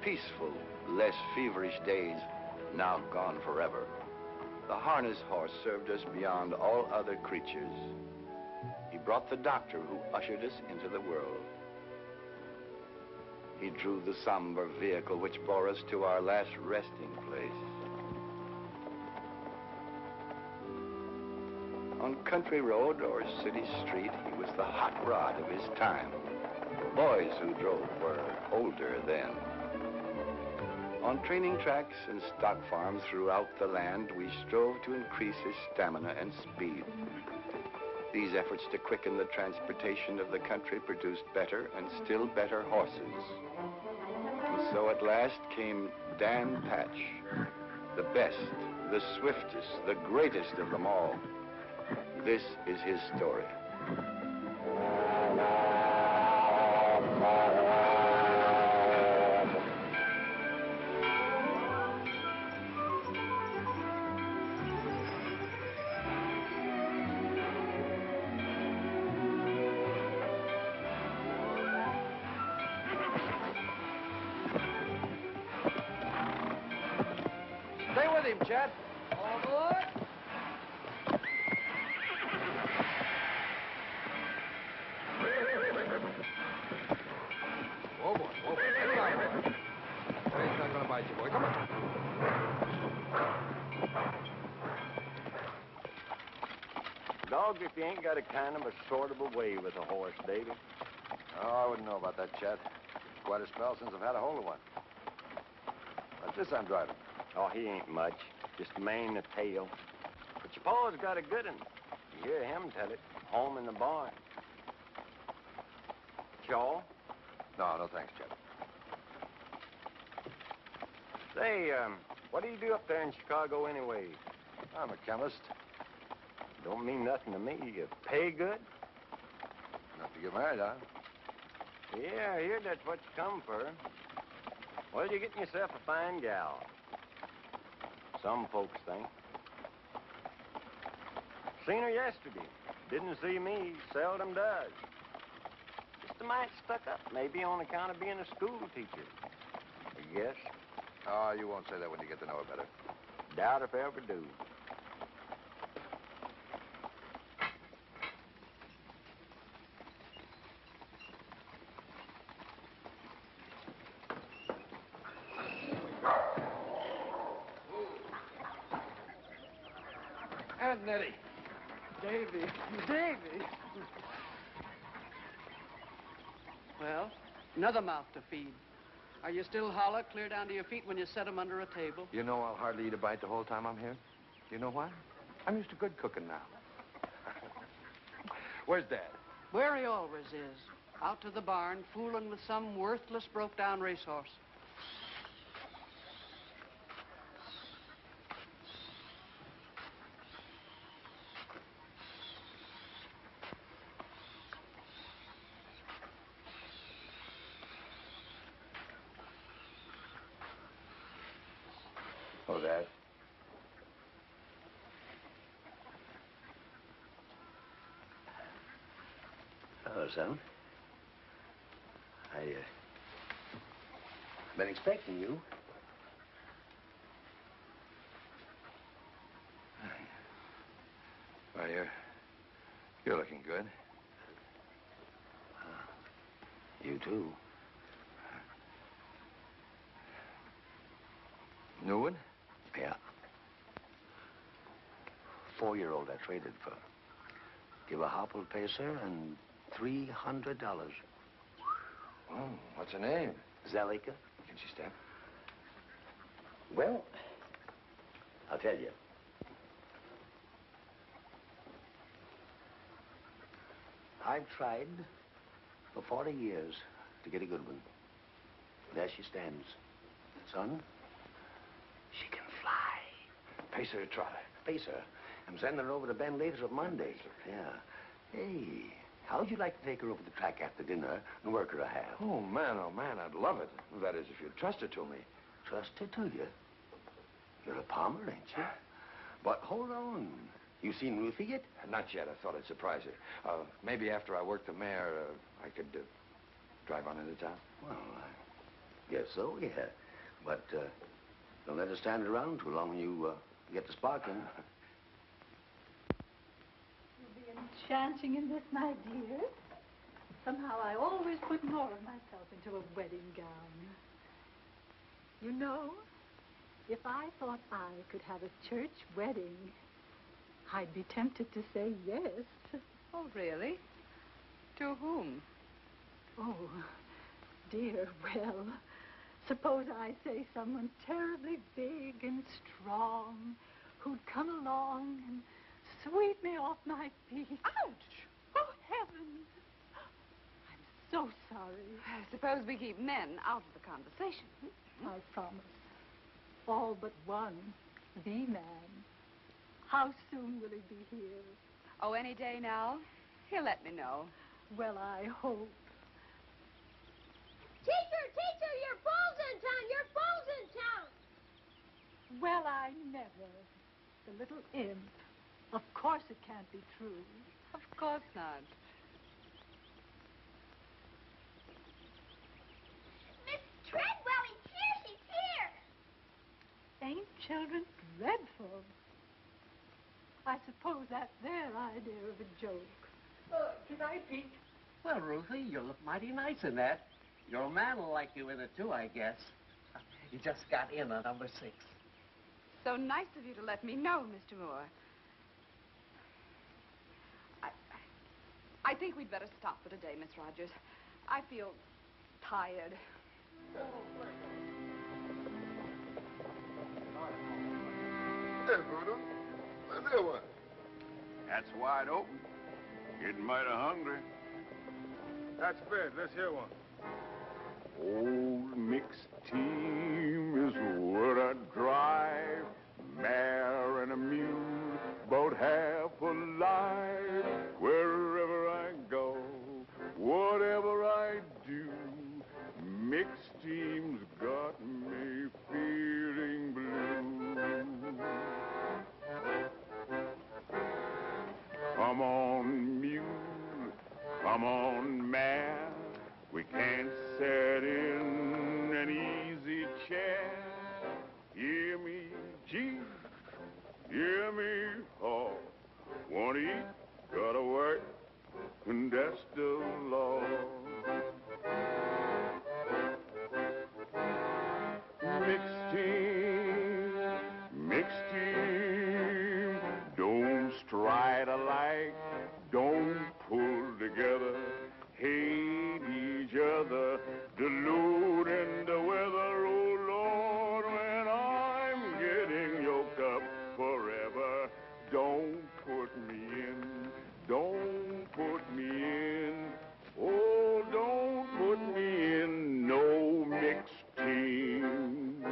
peaceful, less feverish days now gone forever. The harness horse served us beyond all other creatures. He brought the doctor who ushered us into the world. He drew the somber vehicle which bore us to our last resting place. On country road or city street, he was the hot rod of his time. Boys who drove were older then. On training tracks and stock farms throughout the land, we strove to increase his stamina and speed. These efforts to quicken the transportation of the country produced better and still better horses. And so at last came Dan Patch, the best, the swiftest, the greatest of them all. This is his story. Stay with him, Chet. All aboard. Whoa, boy, whoa, boy. Get down, boy. Train's not gonna bite you, boy. Come on. Dog, if you ain't got a kind of a sort of a way with a horse, Davy. Oh, I wouldn't know about that, Chet. Quite a spell since I've had a hold of one. What's this I'm driving? Oh, he ain't much. Just a mane and a tail. But your pa's got a good one. You hear him tell it. Home in the barn. Chaw? No, no thanks, Chet. Say, what do you do up there in Chicago anyway? I'm a chemist. Don't mean nothing to me. You pay good? Enough to get married, huh? Yeah, I hear that's what you come for. Well, you're getting yourself a fine gal. Some folks think. Seen her yesterday. Didn't see me. Seldom does. Just a mite stuck up, maybe on account of being a school teacher. I guess. Oh, you won't say that when you get to know her better. Doubt if I ever do. Aunt Nettie. Davy. Davy. Well, another mouth to feed. Are you still hollow, clear down to your feet when you set 'em under a table? You know I'll hardly eat a bite the whole time I'm here. You know why? I'm used to good cooking now. Where's Dad? Where he always is. Out to the barn, fooling with some worthless, broke-down racehorse. Oh, Dad. Hello, son. Been expecting you. Well, you're looking good. You too. Newman? Yeah. 4-year-old I traded for. Give a hopple pacer and $300. Oh, what's her name? Zalika. Can she stand? Well, I'll tell you. I've tried for 40 years to get a good one. There she stands. Son, she can fly. Pace her to trot. Pace her. I'm sending her over to Ben later on Monday. Yeah. Hey, how'd you like to take her over the track after dinner and work her a half? Oh, man, I'd love it. That is, if you'd trust her to me. Trust her to you? You're a palmer, ain't you? But hold on. You seen Ruthie yet? Not yet. I thought I'd surprise her. Maybe after I work the mare, I could drive on into town. Well, I guess so, yeah. But don't let us stand around too long when you get the spark in. You'll be enchanting in this, my dear. Somehow I always put more of myself into a wedding gown. You know, if I thought I could have a church wedding, I'd be tempted to say yes. Oh, really? To whom? Oh, dear, well, suppose I say someone terribly big and strong who'd come along and sweep me off my feet. Ouch! Oh, heavens! I'm so sorry. I suppose we keep men out of the conversation. I promise. All but one, the man. How soon will he be here? Oh, any day now. He'll let me know. Well, I hope. Teacher, your phone's in town! Your phone's in town! Well, I never. The little imp. Of course it can't be true. Of course not. Miss Treadwell, he's here! She's here! Ain't children dreadful? I suppose that's their idea of a joke. Good night, Pete. Well, Ruthie, you look mighty nice in that. Your man will like you in it, too, I guess. You just got in on number 6. So nice of you to let me know, Mr. Moore. I think we'd better stop for today, Miss Rogers. I feel tired. Hey, Bruno. Where's that one? That's wide open. Getting mighty hungry. That's fair. Let's hear one. Old mixed team is what I drive. Mare and a mule, about half alive. Wherever I go, whatever I do, mixed team's got me feeling blue. Come on, mule, come on, mare. We can't sit in an easy chair. Hear me, G, hear me, haw. Want to eat, gotta work, and that's the law. Mixed team, don't stride alike, don't pull together, hate each other, deluding the weather, oh Lord, when I'm getting yoked up forever, don't put me in, don't put me in, oh, don't put me in no mixed team.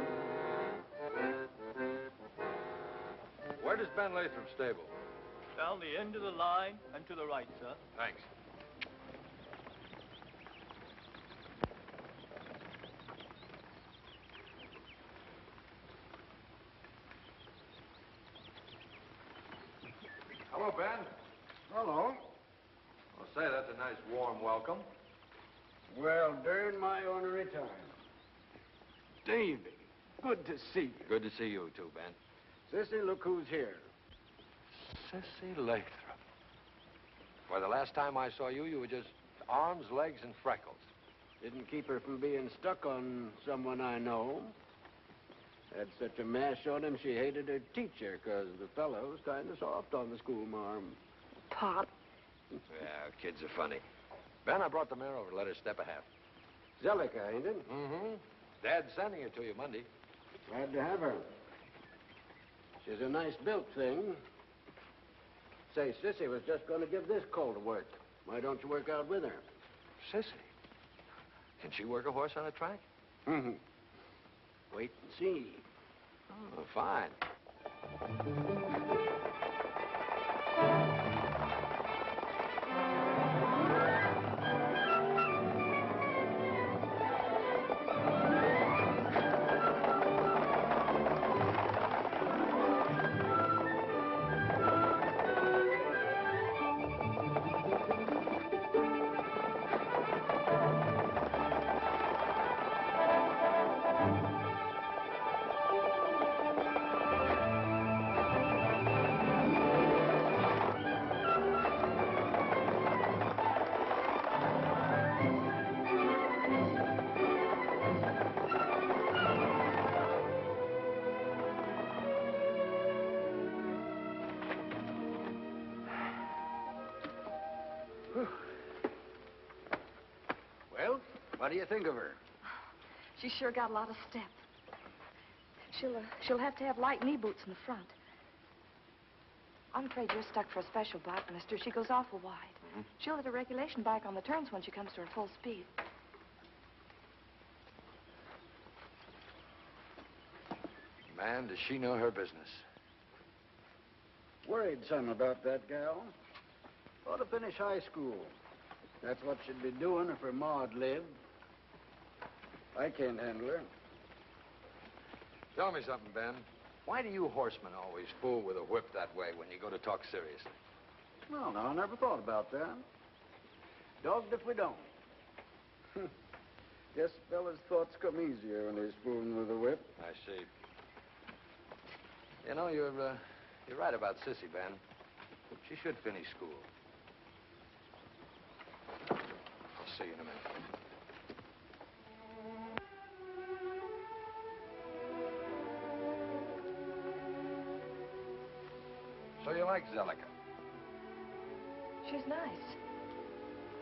Where does Ben Lathrop stable? Down the end of the line and to the right, sir. Thanks. Hello, Ben. Hello. I'll say that's a nice warm welcome. Well, during my honorary time. Davy, good to see you. Good to see you, too, Ben. Sissy, look who's here. Sissy Lathrop. Why, the last time I saw you, you were just arms, legs, and freckles. Didn't keep her from being stuck on someone I know. Had such a mash on him, she hated her teacher, 'cause the fellow was kind of soft on the schoolmarm. Pop. Yeah, kids are funny. Ben, I brought the mare over to let her step a half. Zellica, ain't it? Mm-hmm. Dad's sending her to you Monday. Glad to have her. She's a nice built thing. Say, Sissy was just going to give this colt to work. Why don't you work out with her? Sissy? Can she work a horse on a track? Mm-hmm. Wait and see. Oh, fine. Well, what do you think of her? She's sure got a lot of step. She'll have to have light knee boots in the front. I'm afraid you're stuck for a special bike, mister. She goes awful wide. Mm-hmm. She'll hit a regulation bike on the turns when she comes to her full speed. Man, does she know her business. Worried some about that gal. Ought to finish high school. That's what she'd be doing if her ma'd lived. I can't handle her. Tell me something, Ben. Why do you horsemen always fool with a whip that way when you go to talk seriously? Well, no, I never thought about that. Dogged if we don't. Guess fellas' thoughts come easier when they're fooling with a whip. I see. You know, you're right about Sissy, Ben. She should finish school. I'll see you in a minute. So you like Zellica? She's nice.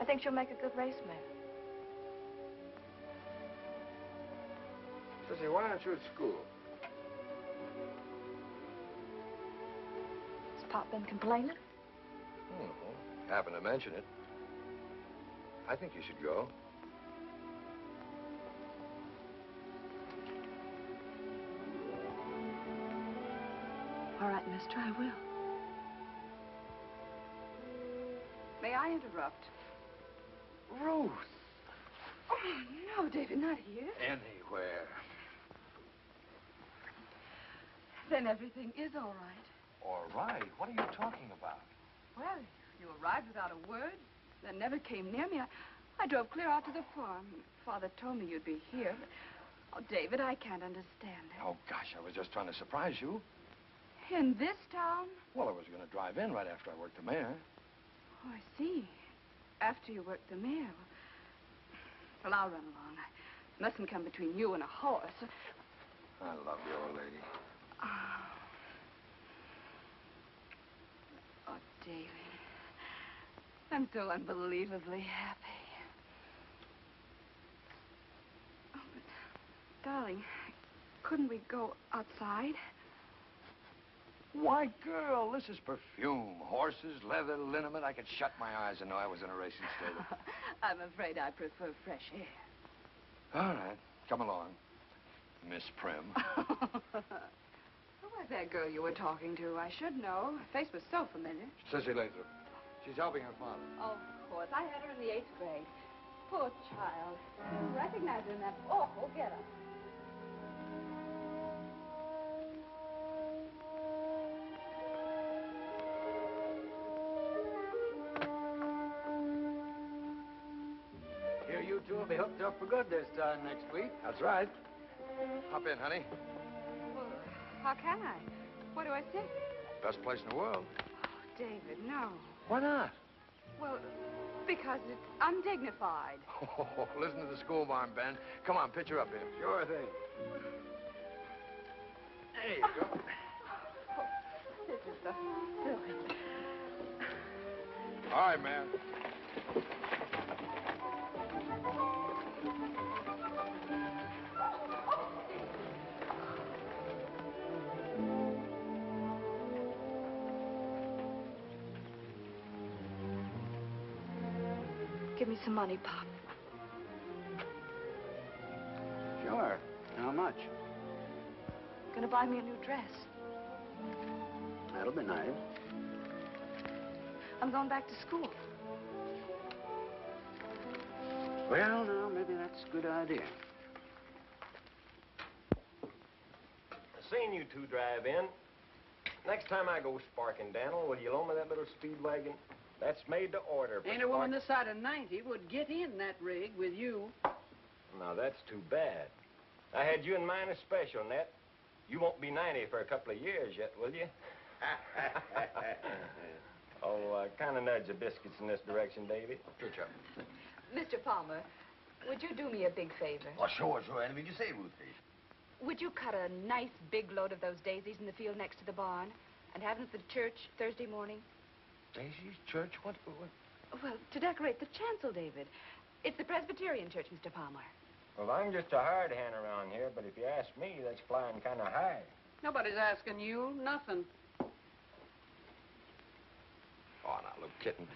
I think she'll make a good race mare. Sissy, why aren't you at school? Has Pop been complaining? Happened to mention it. I think you should go. All right, mister, I will. May I interrupt? Ruth! Oh, no, David, not here. Anywhere. Then everything is all right. All right? What are you talking about? Well, you arrived without a word, then never came near me. I drove clear out to the farm. Father told me you'd be here. But, oh, David, I can't understand it. Oh, gosh, I was just trying to surprise you. In this town? Well, I was going to drive in right after I worked the mare. Oh, I see. After you worked the mare. Well, I'll run along. I mustn't come between you and a horse. I love you, old lady. Oh, David. I'm so unbelievably happy. Oh, but, darling, couldn't we go outside? Why, girl, this is perfume. Horses, leather, liniment. I could shut my eyes and know I was in a racing stable. I'm afraid I prefer fresh air. All right. Come along, Miss Prim. Who was that girl you were talking to? I should know. Her face was so familiar. Sissy Lathrop. She's helping her father. Of course. I had her in the 8th grade. Poor child. Didn't recognize her in that awful getup. Here, you two will be hooked up for good this time next week. That's right. Hop in, honey. Well, how can I? What do I say? Best place in the world. Oh, David, no. Why not? Well, because it's undignified. Oh, listen to the school marm, Ben. Come on, pitch her up here. Sure thing. There you go. This is so silly. All right, man. Give me some money, Pop. Sure. How much? Gonna buy me a new dress. That'll be nice. I'm going back to school. Well, now, maybe that's a good idea. I seen you two drive in. Next time I go sparking, Daniel, will you loan me that little speed wagon? That's made to order. Ain't a woman this side of 90 would get in that rig with you. Now, that's too bad. I had you in mind especial, Nat. You won't be 90 for a couple of years yet, will you? Oh, kind of nudge the biscuits in this direction, Davy. Sure, Chuck. Mr. Palmer, would you do me a big favor? Oh, sure. Anything you say, Ruthie. Would you cut a nice big load of those daisies in the field next to the barn and have them for the church Thursday morning? Daisy's church? What? Well, to decorate the chancel, David. It's the Presbyterian church, Mr. Palmer. Well, I'm just a hard hand around here, but if you ask me, that's flying kind of high. Nobody's asking you nothing. Oh, now, look, kitten.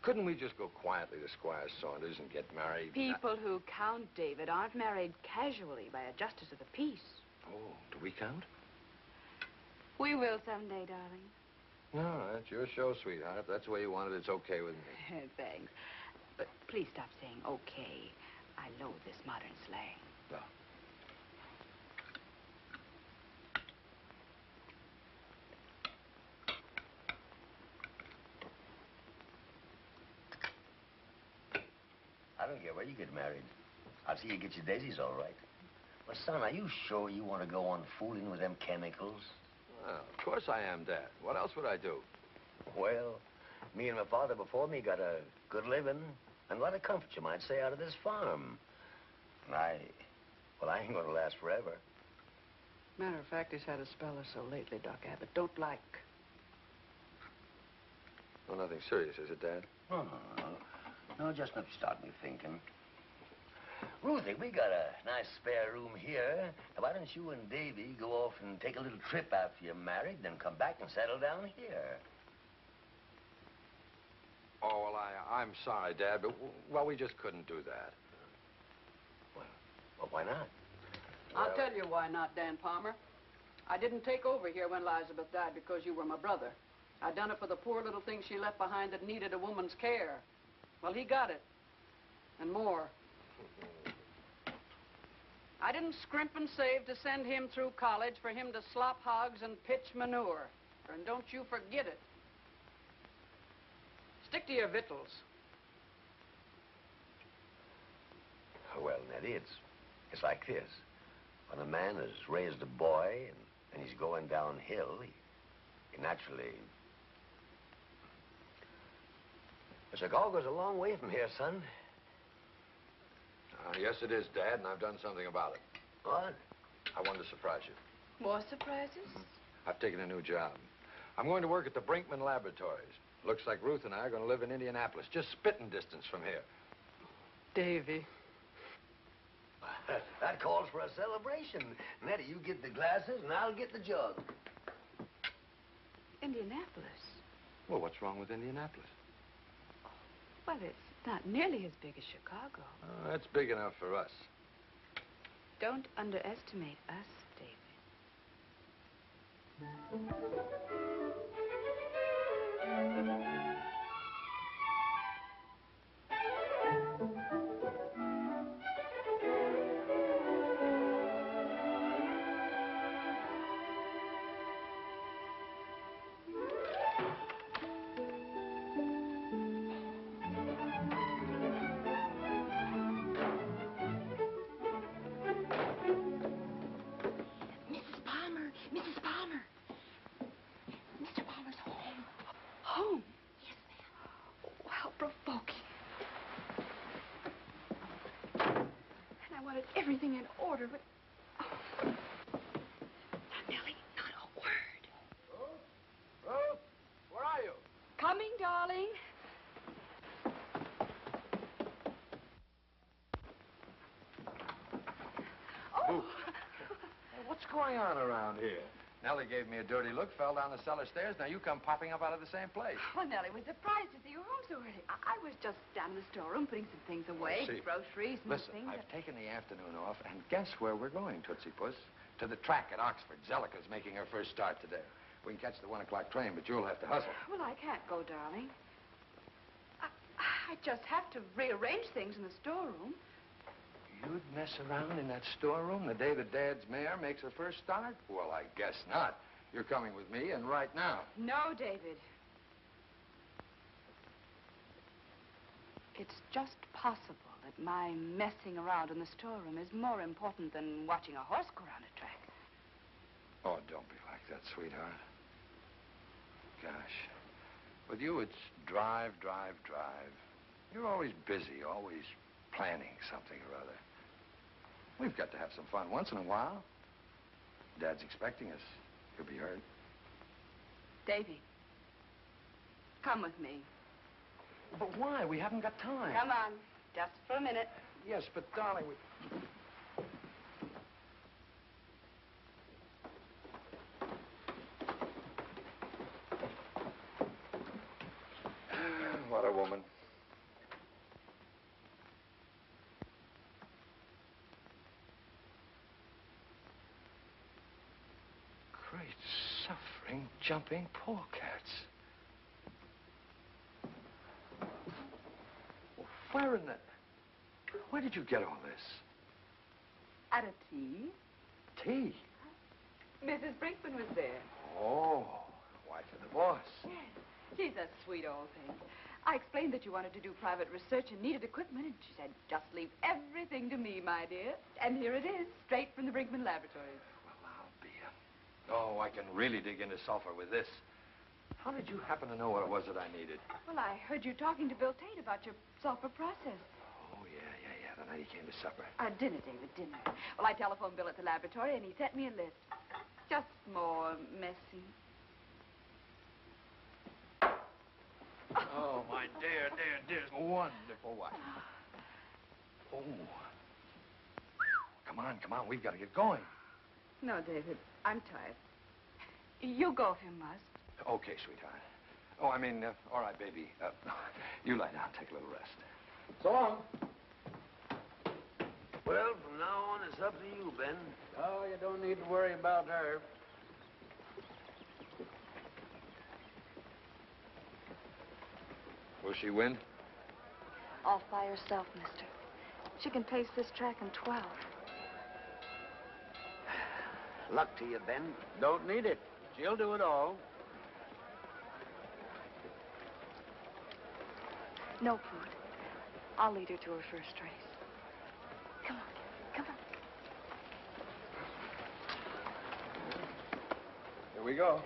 Couldn't we just go quietly to Squire Saunders and get married? People who count, David, aren't married casually by a justice of the peace. Oh, do we count? We will someday, darling. No, that's your show, sweetheart. If that's the way you want it, it's okay with me. Thanks. But please stop saying okay. I loathe this modern slang. No. I don't care where you get married. I'll see you get your daisies all right. But, son, are you sure you want to go on fooling with them chemicals? Well, of course I am, Dad. What else would I do? Well, me and my father before me got a good living and a lot of comfort, you might say, out of this farm. And I ain't gonna last forever. Matter of fact, he's had a spell or so lately, Doc Abbott. Don't like. Oh, nothing serious, is it, Dad? No. No, just enough to start me thinking. Ruthie, we got a nice spare room here. Now, why don't you and Davy go off and take a little trip after you're married, then come back and settle down here? Oh, well, I'm sorry, Dad, but, well, we just couldn't do that. Well, why not? I'll tell you why not, Dan Palmer. I didn't take over here when Elizabeth died because you were my brother. I done it for the poor little thing she left behind that needed a woman's care. Well, he got it. And more. I didn't scrimp and save to send him through college for him to slop hogs and pitch manure. And don't you forget it. Stick to your victuals. Well, Nettie, it's like this. When a man has raised a boy and he's going downhill, he naturally... Chicago goes a long way from here, son. Yes, it is, Dad, and I've done something about it. What? I wanted to surprise you. More surprises? I've taken a new job. I'm going to work at the Brinkman Laboratories. Looks like Ruth and I are going to live in Indianapolis, just spitting distance from here. Davy. That calls for a celebration. Nettie, you get the glasses and I'll get the jug. Indianapolis? Well, what's wrong with Indianapolis? Well, it's not nearly as big as Chicago. That's big enough for us. Don't underestimate us, David. Everything in order, but... Oh. Now, Nellie, not a word. Ruth, where are you? Coming, darling. Oh! Hey, what's going on around here? Nellie gave me a dirty look, fell down the cellar stairs. Now you come popping up out of the same place. Well, Nellie was surprised to see you home so early. I was just down in the storeroom putting some things away, groceries and Listen, things. I've taken the afternoon off, and guess where we're going, Tootsie Puss? To the track at Oxford. Zellica's making her first start today. We can catch the 1 o'clock train, but you'll have to hustle. Well, I can't go, darling. I just have to rearrange things in the storeroom. You'd mess around in that storeroom the day that Dad's mare makes her first start? Well, I guess not. You're coming with me, and right now. No, David. It's just possible that my messing around in the storeroom is more important than watching a horse go around a track. Oh, don't be like that, sweetheart. Gosh. With you, it's drive, drive, drive. You're always busy, always planning something or other. We've got to have some fun once in a while. Dad's expecting us. He'll be hurt. Davy, come with me. But why? We haven't got time. Come on, just for a minute. Yes, but darling, we... What a woman. Great suffering, jumping polecats. Where in the... Where did you get all this? At a tea. Tea? Mrs. Brinkman was there. Oh, wife of the boss. Yes. She's a sweet old thing. I explained that you wanted to do private research and needed equipment, and she said, just leave everything to me, my dear. And here it is, straight from the Brinkman laboratories. Well, I'll be a... Oh, I can really dig into sulfur with this. How did you happen to know what it was that I needed? Well, I heard you talking to Bill Tate about your sulfur process. Oh, yeah. The night he came to supper. Dinner, David, dinner. Well, I telephoned Bill at the laboratory, and he sent me a list. Just more messy. Oh, my dear, wonderful wife. Oh. Come on, we've got to get going. No, David, I'm tired. You go if you must. Okay, sweetheart. Oh, I mean, all right, baby. You lie down, take a little rest. So long. Well, from now on, it's up to you, Ben. Oh, you don't need to worry about her. Will she win? All by herself, mister. She can pace this track in 12. Luck to you, Ben. Don't need it. She'll do it all. No, Poot. I'll lead her to her first race. Come on. Here we go.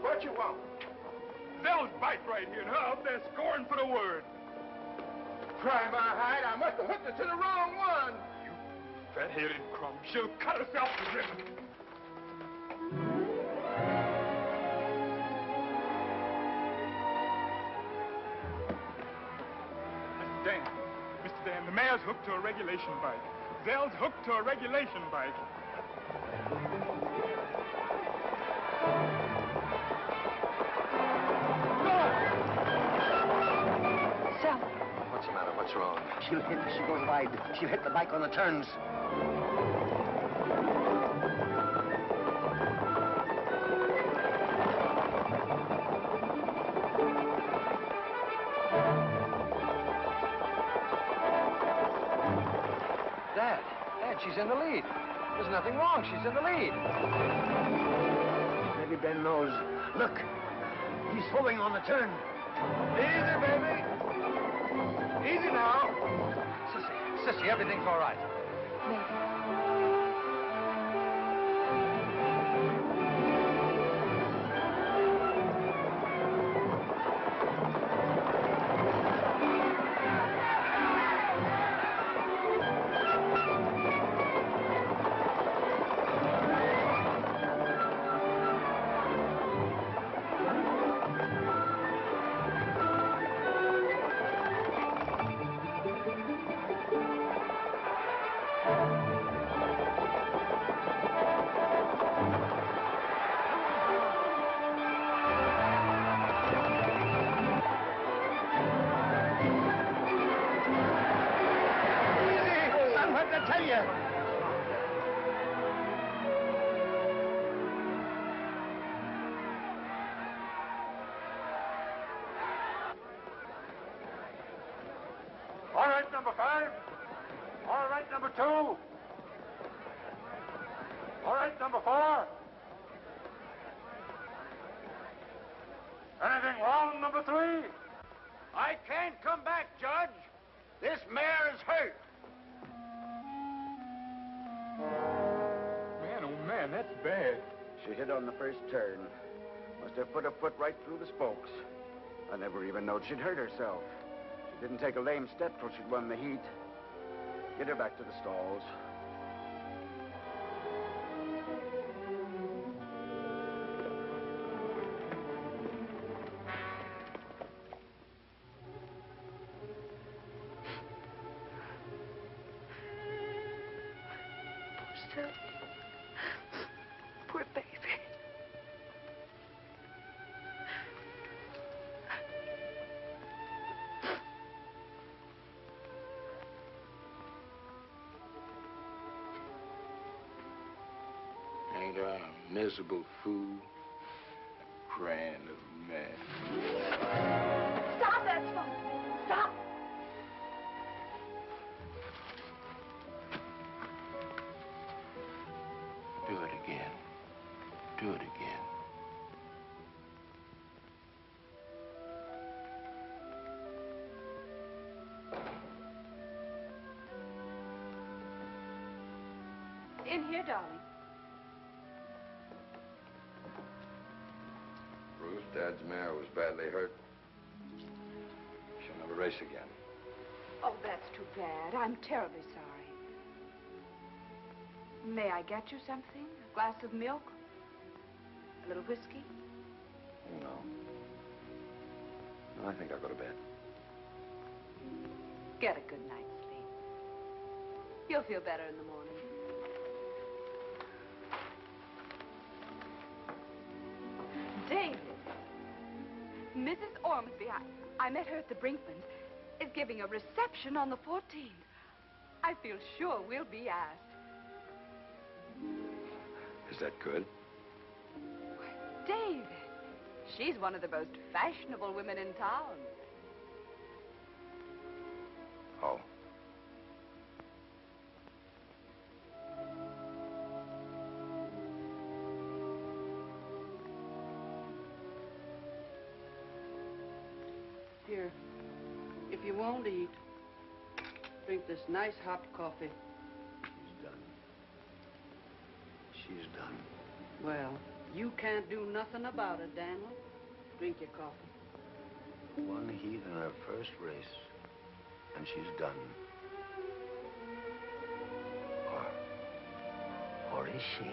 What you want? They'll bite right here, and her up there scoring for the word. Try my hide, I must have hooked her to the wrong one. You fat-headed crumb. She'll cut herself to ribbons. Mr. Dan, the mare's hooked to a regulation bike. Zell's hooked to a regulation bike. What's the matter? What's wrong? She'll hit as she goes wide. She'll hit the bike on the turns. Dad, she's in the lead. There's nothing wrong. She's in the lead. Maybe Ben knows. Look, he's slowing on the turn. Easy, baby. Easy now. Sissy, everything's all right. Maybe. All right, number 5. All right, number 2. All right, number 4. Anything wrong, number 3? I can't come back, Judge. This mare is hurt. She hit on the first turn. Must have put a foot right through the spokes. I never even knowed she'd hurt herself. She didn't take a lame step till she'd won the heat. Get her back to the stalls. Poor baby. Ain't I a miserable fool? A crying little man. Stop that smoke! Stop! Do it again. Do it again. In here, darling. Ruth, Dad's mare was badly hurt. She'll never race again. Oh, that's too bad. I'm terribly sorry. May I get you something? A glass of milk? A little whiskey? No. No, I think I'll go to bed. Get a good night's sleep. You'll feel better in the morning. David, Mrs. Ormsby, I met her at the Brinkmans, is giving a reception on the 14th. I feel sure we'll be asked. Is that good? David, she's one of the most fashionable women in town. Oh. Here, if you won't eat, drink this nice hot coffee. She's done. She's done. Well, you can't do nothing about it, Daniel. Drink your coffee. One heat in her first race, and she's done. Or is she?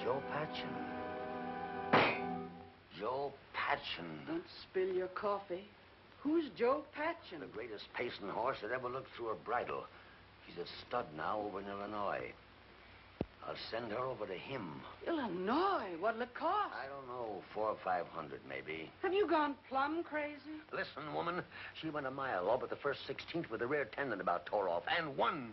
Joe Patchen. Joe Patchen. Don't spill your coffee. Who's Joe Patchen? The greatest pacing horse that ever looked through a bridle. He's a stud now over in Illinois. I'll send her over to him. Illinois? What'll it cost? I don't know, 400 or 500 maybe. Have you gone plumb crazy? Listen, woman, she went a mile all but the first 16th with a rear tendon about tore off, and won.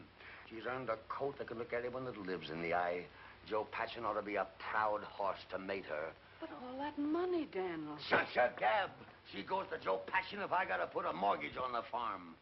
She's earned a coat that can look anyone that lives in the eye. Joe Patchen ought to be a proud horse to mate her. But all that money, Daniel. Shut your gab. She goes to Joe Patchen if I gotta put a mortgage on the farm.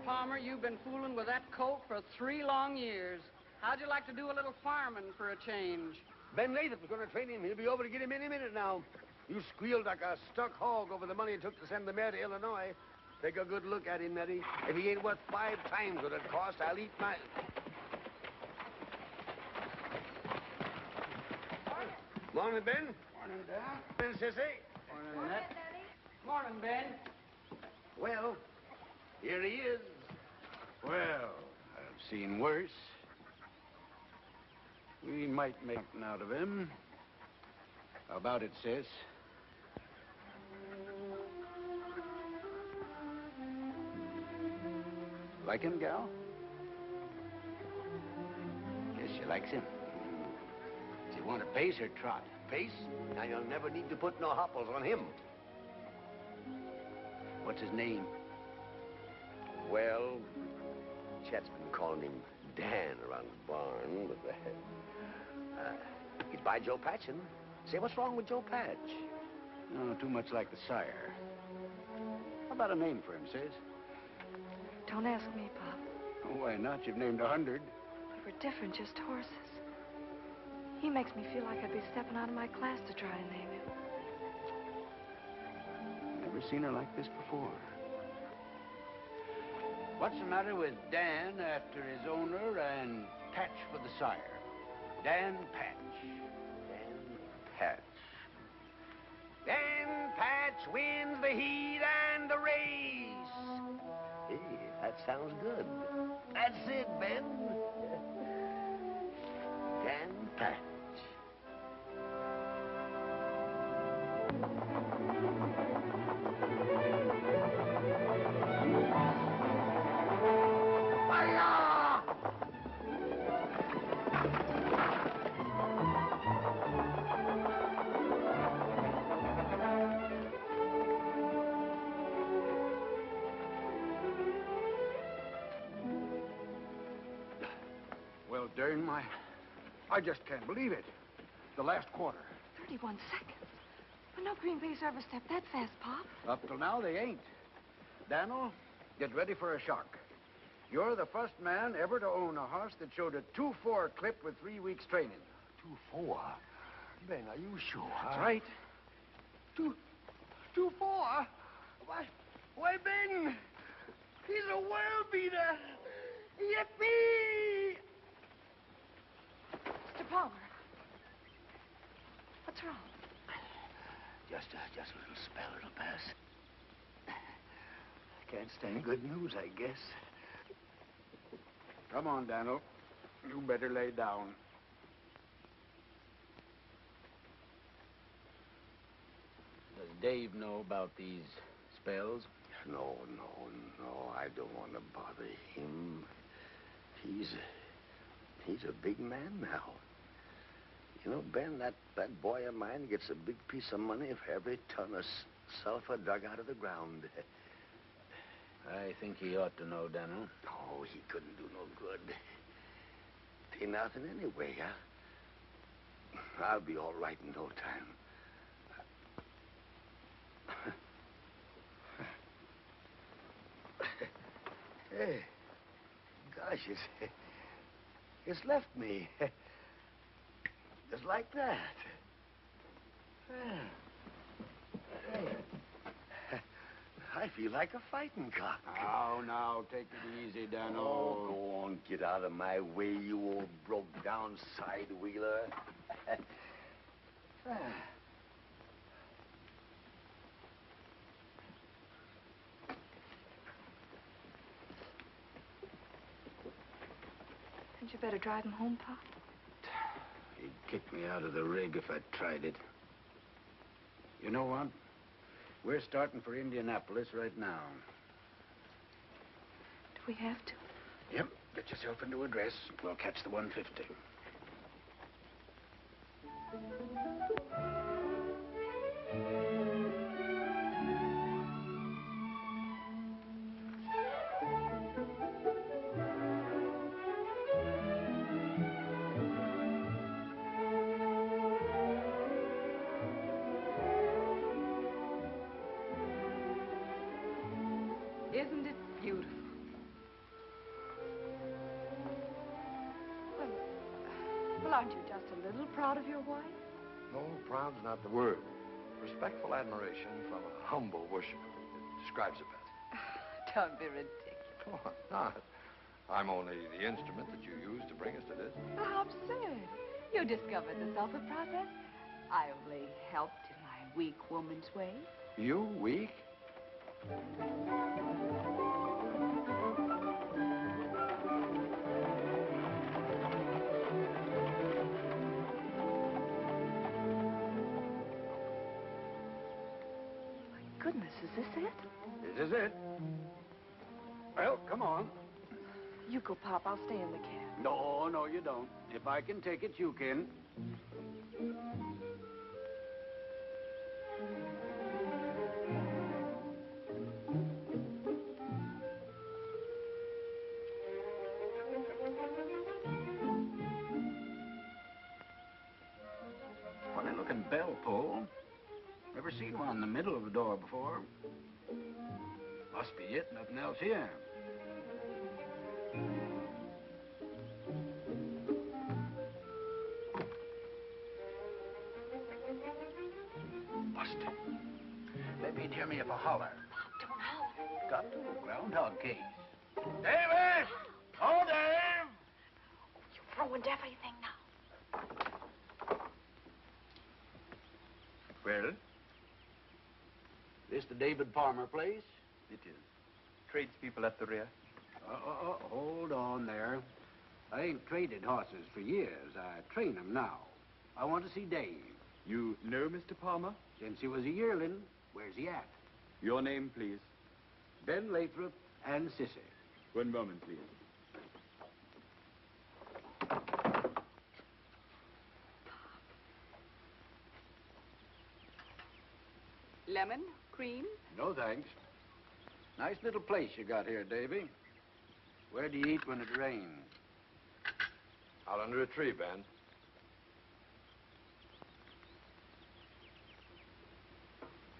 Palmer, you've been fooling with that colt for 3 long years. How'd you like to do a little farming for a change? Ben Latham's going to train him. He'll be over to get him any minute now. You squealed like a stuck hog over the money it took to send the mare to Illinois. Take a good look at him, Nettie. If he ain't worth 5 times what it cost, I'll eat my... Morning, Ben. Morning, Dad. Ben, sissy. Morning, Ned. Morning, Ben. Well, here he is. Well, I've seen worse. We might make something out of him. How about it, sis? Like him, gal? Guess she likes him. Does he want a pace or trot? pace, and you'll never need to put no hopples on him. What's his name? Well, Chet's been calling him Dan around the barn, but he's by Joe Patchen. Say, what's wrong with Joe Patch? No, too much like the sire. How about a name for him, Sis? Don't ask me, Pop. Oh, why not? You've named 100. We were different, just horses. He makes me feel like I'd be stepping out of my class to try and name him. Never seen her like this before. What's the matter with Dan after his owner and Patch for the sire? Dan Patch. Dan Patch. Dan Patch wins the heat and the race. Hey, that sounds good. That's it, Ben. Dan Patch. Well, darn, I just can't believe it. The last quarter. 31 seconds. Well, no green bees ever stepped that fast, Pop. Up till now, they ain't. Daniel, get ready for a shock. You're the first man ever to own a horse that showed a 2-4 clip with 3 weeks training. 2-4? Ben, are you sure? That's right. 2-4? Why, Ben, he's a world beater. Yippee! Mr. Palmer. What's wrong? Just a little spell. It'll pass. Can't stand good news, I guess. Come on, Daniel. You better lay down. Does Dave know about these spells? No. I don't want to bother him. He's a big man now. You know, Ben, that boy of mine gets a big piece of money for every ton of sulfur dug out of the ground. I think he ought to know, Daniel. No, he couldn't do no good. Ain't nothing anyway, huh? I'll be all right in no time. Hey, gosh, it's left me. Just like that. Hey, I feel like a fighting cock. Now, take it easy, Daniel. Oh, go on, get out of my way, you old broke-down side-wheeler. Hadn't you better drive him home, Pop? He'd kick me out of the rig if I tried it. You know what? We're starting for Indianapolis right now. Do we have to? Yep. Get yourself into a dress. We'll catch the 150. Isn't it beautiful? Well, aren't you just a little proud of your wife? No, proud's not the word. Respectful admiration from a humble worshiper. It describes it best. Don't be ridiculous. Oh, I'm not. I'm only the instrument that you used to bring us to this. How absurd. You discovered the sulfur process. I only helped in my weak woman's way. You weak? Goodness, is this it? This is it. Well, come on. You go, Pop. I'll stay in the cab. No, you don't. If I can take it, you can. bell pull. Never seen one in the middle of the door before. Must be it, nothing else here. Busted. Maybe he'd hear me if I holler. Don't holler. Got to. Groundhog case. David! Oh, Dave! You ruined everything now. Well? This the David Palmer place? It is. Tradespeople at the rear. Hold on there. I ain't traded horses for years. I train them now. I want to see Dave. You know Mr. Palmer? Since he was a yearling, where's he at? Your name, please. Ben Lathrop and Sissy. One moment, please. Lemon, cream? No, thanks. Nice little place you got here, Davy. Where do you eat when it rains? Out under a tree, Ben.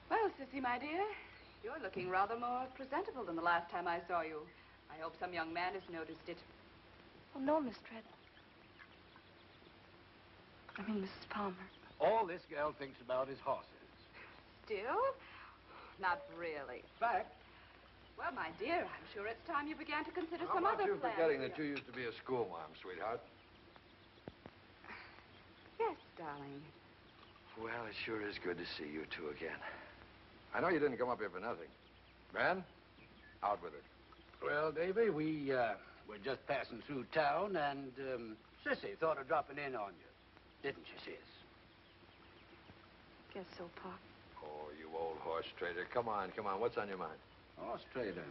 Well, Sissy, my dear, you're looking rather more presentable than the last time I saw you. I hope some young man has noticed it. Oh, no, Miss Treadle. I mean, Mrs. Palmer. All this gal thinks about is horses. Still? Not really. Fact. Well, my dear, I'm sure it's time you began to consider How some about other you plans. forgetting that you used to be a schoolma'am, sweetheart? Yes, darling. Well, it sure is good to see you two again. I know you didn't come up here for nothing. Ben, out with it. Well, Davy, we were just passing through town, and Sissy thought of dropping in on you. Didn't you, Sis? Guess so, Pop. Oh, you old horse trader. Come on, come on. What's on your mind? Horse trader.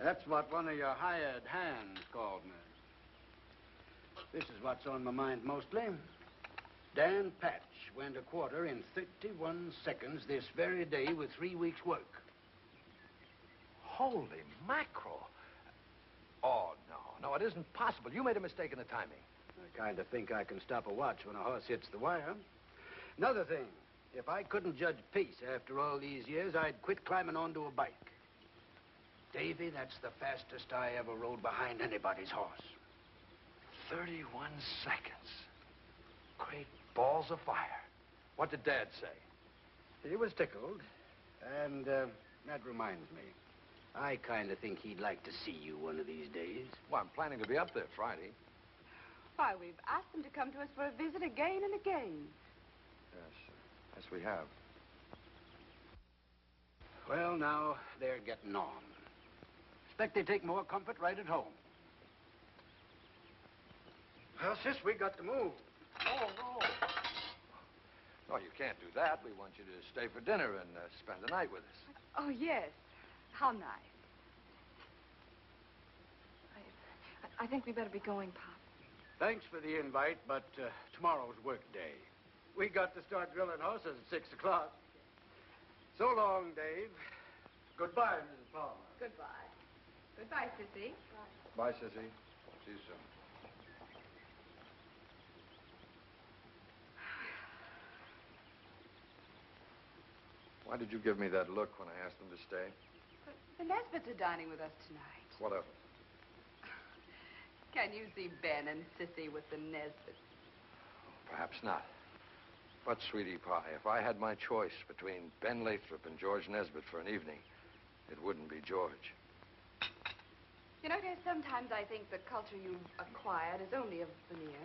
That's what one of your hired hands called me. This is what's on my mind mostly. Dan Patch went a quarter in 31 seconds this very day with 3 weeks' work. Holy mackerel. Oh, no, it isn't possible. You made a mistake in the timing. I kind of think I can stop a watch when a horse hits the wire. Another thing, if I couldn't judge pace after all these years, I'd quit climbing onto a bike. Davy, that's the fastest I ever rode behind anybody's horse. 31 seconds. Great balls of fire. What did Dad say? He was tickled. And that reminds me. I kind of think he'd like to see you one of these days. Well, I'm planning to be up there Friday. Why, we've asked them to come to us for a visit again and again. Yes, we have. Well, now they're getting on. Expect they take more comfort right at home. Well, sis, we got to move. Oh, no. No, you can't do that. We want you to stay for dinner and spend the night with us. Oh, yes. How nice. I think we better be going, Pop. Thanks for the invite, but tomorrow's work day. We got to start drilling horses at 6 o'clock. So long, Dave. Goodbye, Mrs. Palmer. Goodbye. Goodbye, Sissy. Bye, Sissy. See you soon. Why did you give me that look when I asked them to stay? But the Nesbitts are dining with us tonight. What of it? Can you see Ben and Sissy with the Nesbitts? Perhaps not. But, sweetie pie, if I had my choice between Ben Lathrop and George Nesbitt for an evening, it wouldn't be George. You know, dear, sometimes I think the culture you've acquired is only a veneer.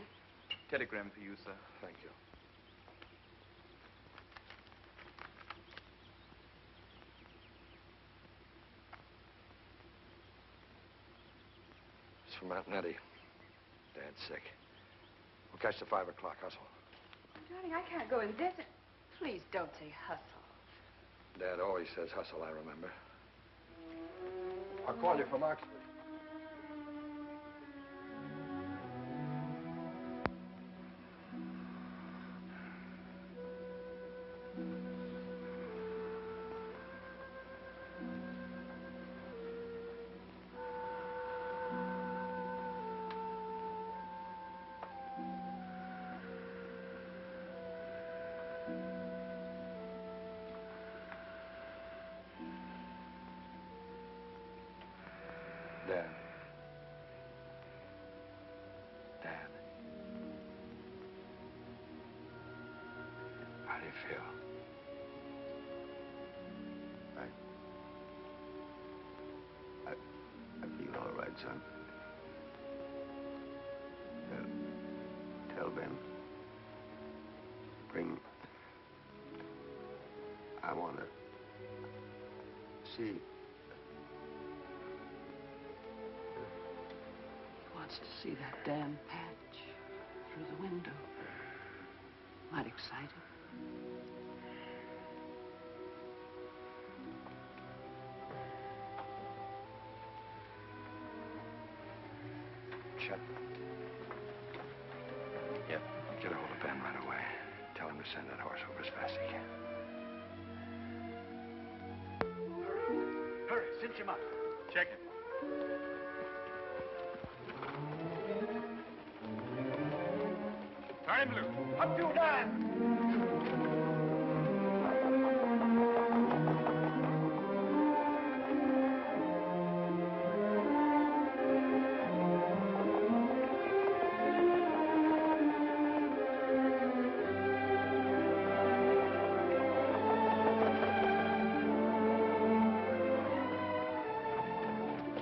Telegram for you, sir. Thank you. It's from Aunt Nettie. Dad's sick. We'll catch the 5 o'clock hustle. Darling, I can't go in this. Please don't say hustle. Dad always says hustle, I remember. I'll call you from Oxford. Dad. Dad. How do you feel? I feel all right, son. Tell Ben. Bring... I want to see... He wants to see that damn patch through the window. Might excite him. Chet. Yep. Get a hold of Ben right away. Tell him to send that horse over as fast as he can. Hurry, cinch him up. Check it. Time loose. Up you, Dan!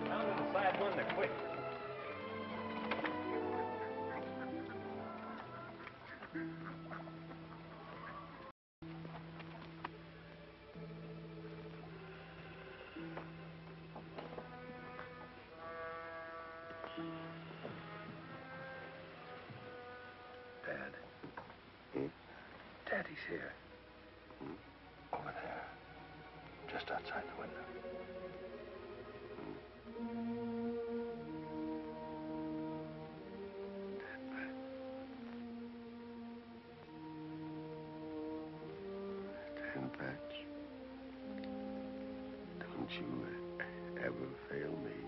Down to the side window, quick. Dad. Daddy's here. Over there. Just outside the window. Dan Patch, don't you ever fail me.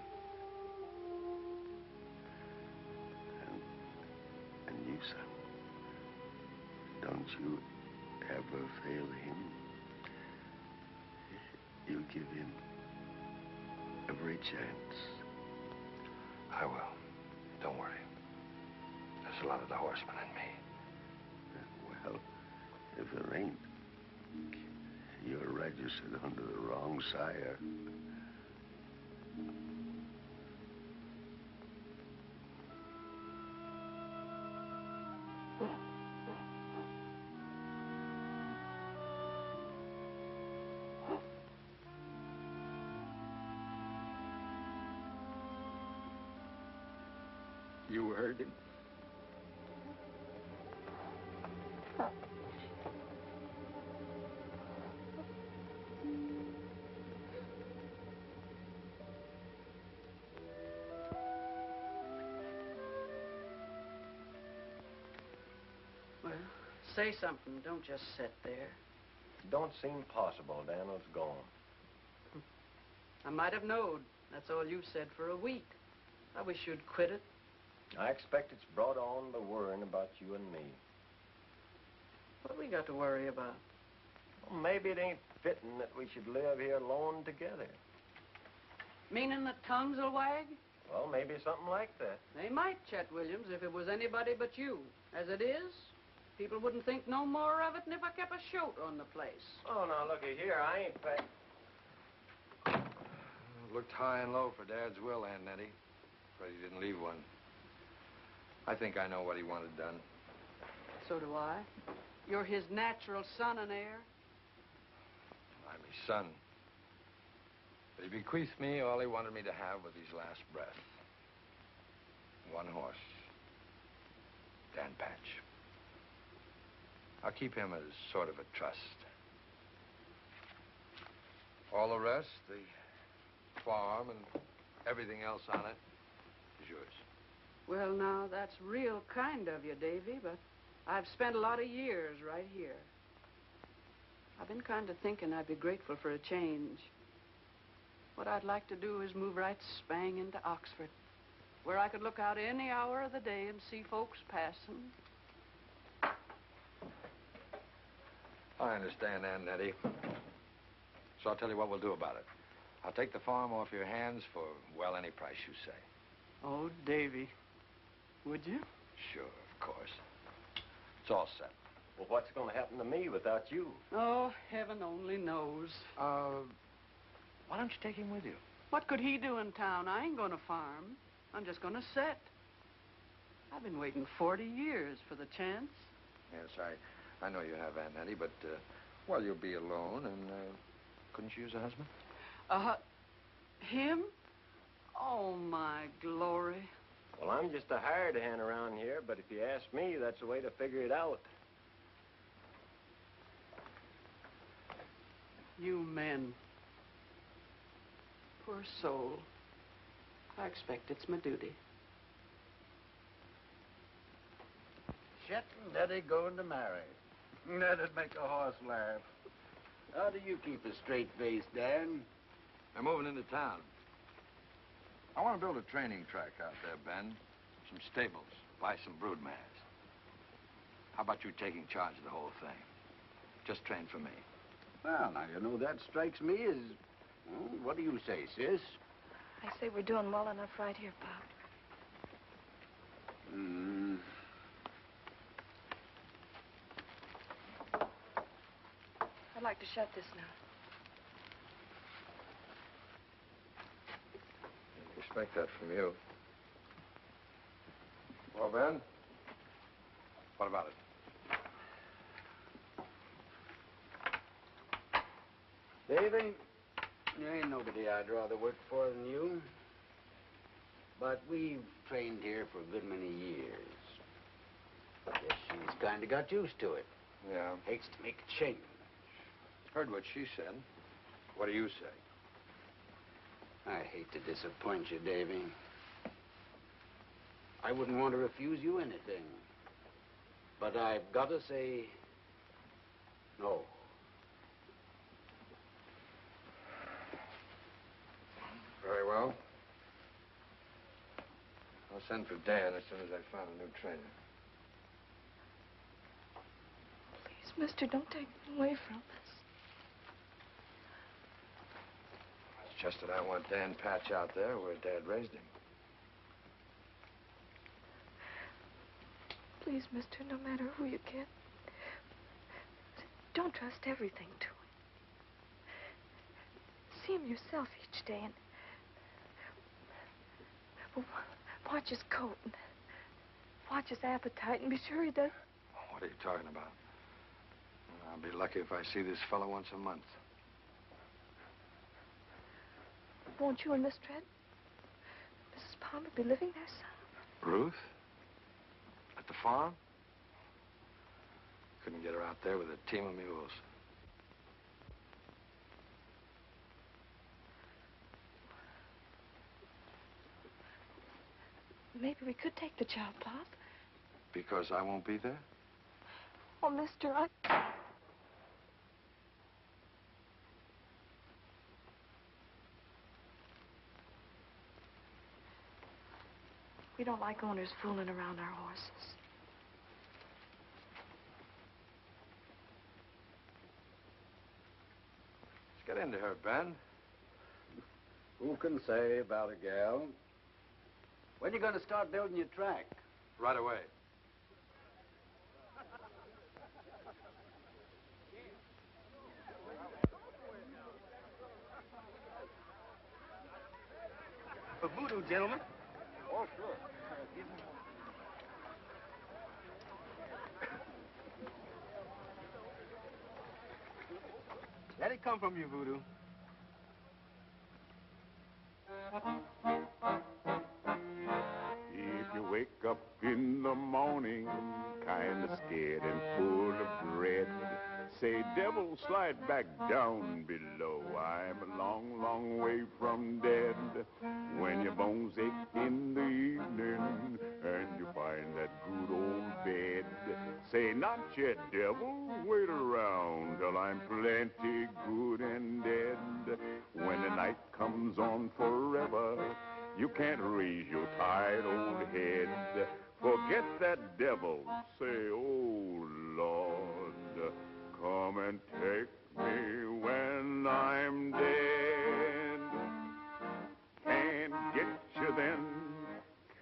And you, son, don't you ever fail him. You give him every chance. I will. Don't worry. There's a lot of the horseman in me. Well, if there ain't, you're registered under the wrong sire. You heard him. Well, say something. Don't just sit there. It don't seem possible Daniel's gone. I might have knowed. That's all you've said for a week. I wish you'd quit it. I expect it's brought on by worrying about you and me. What we got to worry about? Well, maybe it ain't fitting that we should live here alone together. Meaning that tongues will wag? Well, maybe something like that. They might, Chet Williams, if it was anybody but you. As it is, people wouldn't think no more of it than if I kept a shoat on the place. Oh, now, looky here. I ain't Looked high and low for Dad's will, Aunt Nettie. But he didn't leave one. I think I know what he wanted done. So do I. You're his natural son and heir. I'm his son. But he bequeathed me all he wanted me to have with his last breath. One horse. Dan Patch. I'll keep him as sort of a trust. All the rest, the farm and everything else on it, is yours. Well, now, that's real kind of you, Davy, but I've spent a lot of years right here. I've been kind of thinking I'd be grateful for a change. What I'd like to do is move right spang into Oxford, where I could look out any hour of the day and see folks passing. I understand, Aunt Nettie. So I'll tell you what we'll do about it. I'll take the farm off your hands for, well, any price you say. Oh, Davy, would you? Sure, of course. It's all set. Well, what's going to happen to me without you? Oh, heaven only knows. Why don't you take him with you? What could he do in town? I ain't going to farm. I'm just going to sit. I've been waiting 40 years for the chance. Yes, I know you have, Aunt Nettie, but, well, you'll be alone, and, couldn't you use a husband? Him? Oh, my glory. Well, I'm just a hired hand around here, but if you ask me, that's the way to figure it out. You men. Poor soul. I expect it's my duty. Chet and Nettie going to marry. That'd make a horse laugh. How do you keep a straight face, Dan? They're moving into town. I want to build a training track out there, Ben. Some stables, buy some brood mares. How about you taking charge of the whole thing? Just train for me. Well, now, you know, that strikes me as... Well, what do you say, sis? I say we're doing well enough right here, Pop. I'd like to shut this now. Didn't expect that from you. Well, Ben, what about it? Davy, there ain't nobody I'd rather work for than you. But we've trained here for a good many years. Guess she's kind of got used to it. Yeah. Hates to make a change. Heard what she said. What do you say? I hate to disappoint you, Davy. I wouldn't want to refuse you anything. But I've got to say no. Very well. I'll send for Dan as soon as I find a new trainer. Please, mister, don't take him away from us. It's just that I want Dan Patch out there where Dad raised him. Please, mister, no matter who you get, don't trust everything to him. See him yourself each day and watch his coat and watch his appetite and be sure he does. What are you talking about? I'll be lucky if I see this fellow once a month. Won't you and Miss Trent, Mrs. Palmer, be living there, son? Ruth? At the farm? Couldn't get her out there with a team of mules. Maybe we could take the job, Pop. Because I won't be there? Oh, mister, we don't like owners fooling around our horses. Let's get into her, Ben. Who can say about a gal? When you going to start building your track? Right away. A voodoo, gentlemen. Oh, sure. Let it come from you, voodoo. If you wake up in the morning, kind of scared and full of dread, say, devil, slide back down below. I'm a long, long way from dead. When your bones ache in the evening and you find that good old bed, say, not yet, devil, wait around till I'm plenty good and dead. When the night comes on forever, you can't raise your tired old head. Forget that devil. Say, oh, Lord, come and take me when I'm dead. then.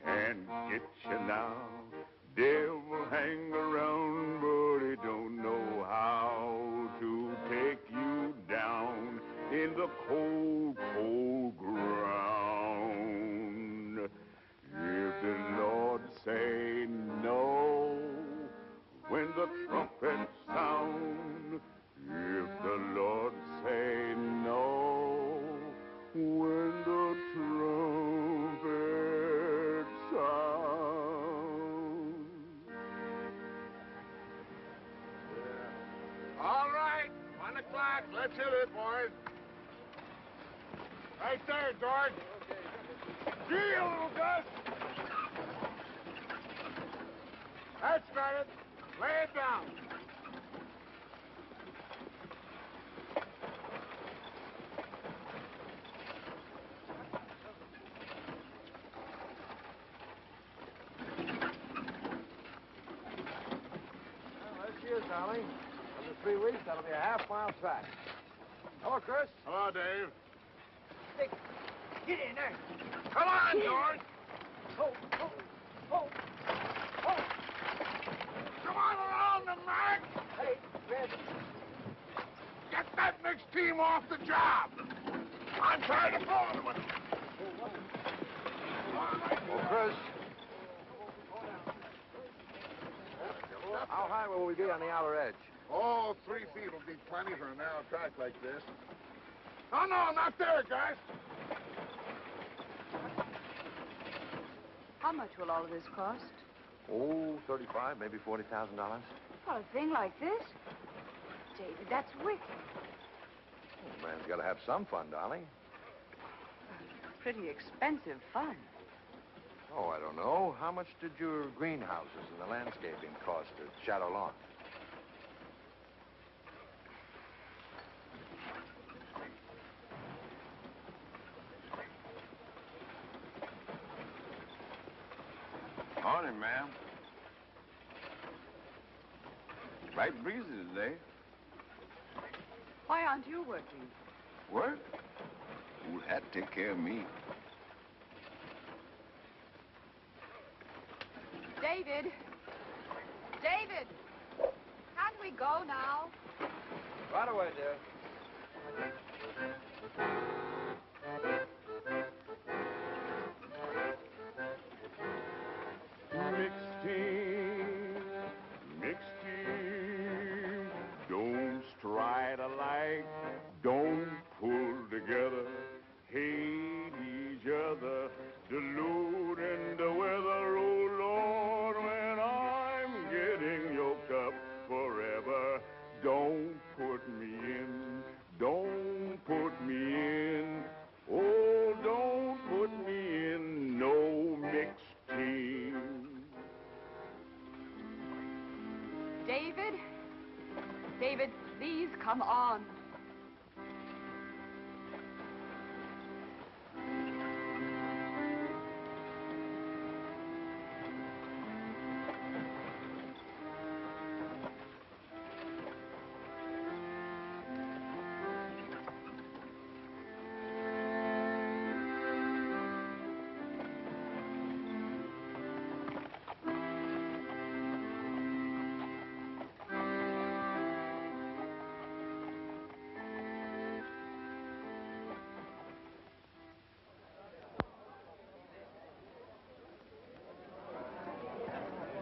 Can't get you now. Devil hang around, but he don't know how to take you down in the cold, cold ground. If the Lord say no, when the trumpets sound, if the Lord say no, when the trumpets sound. All right, 1 o'clock. Let's hit it, boys. Right there, George. Gee, a little Gus. That's got it. Lay it down. Darling. Under 3 weeks, that'll be a half-mile track. Hello, Chris. Hello, Dave. Dick, get in there. Come on, George. Oh. Come on around the Mac. Hey, Red. Get that mixed team off the job. I'm tired of fooling with them. Oh, Chris. How high will we be on the outer edge? Oh, 3 feet will be plenty for a narrow track like this. Oh, no, not there, guys. How much will all of this cost? Oh, $35,000, maybe $40,000. Well, a thing like this? David, that's wicked. Oh, man's got to have some fun, darling. Pretty expensive fun. Oh, I don't know. How much did your greenhouses and the landscaping cost at Shadow Lawn? Morning, ma'am. Light breezes today. Why aren't you working? Work? Old Hat take care of me. David! David! Can't we go now? Right away, dear. Mixed team, don't stride alike, don't pull together, hate each other, diluting the weather, oh Lord, when I'm getting yoked up forever, don't put me in, don't put me in, oh, don't put me in no mixed team. David? David, please come on.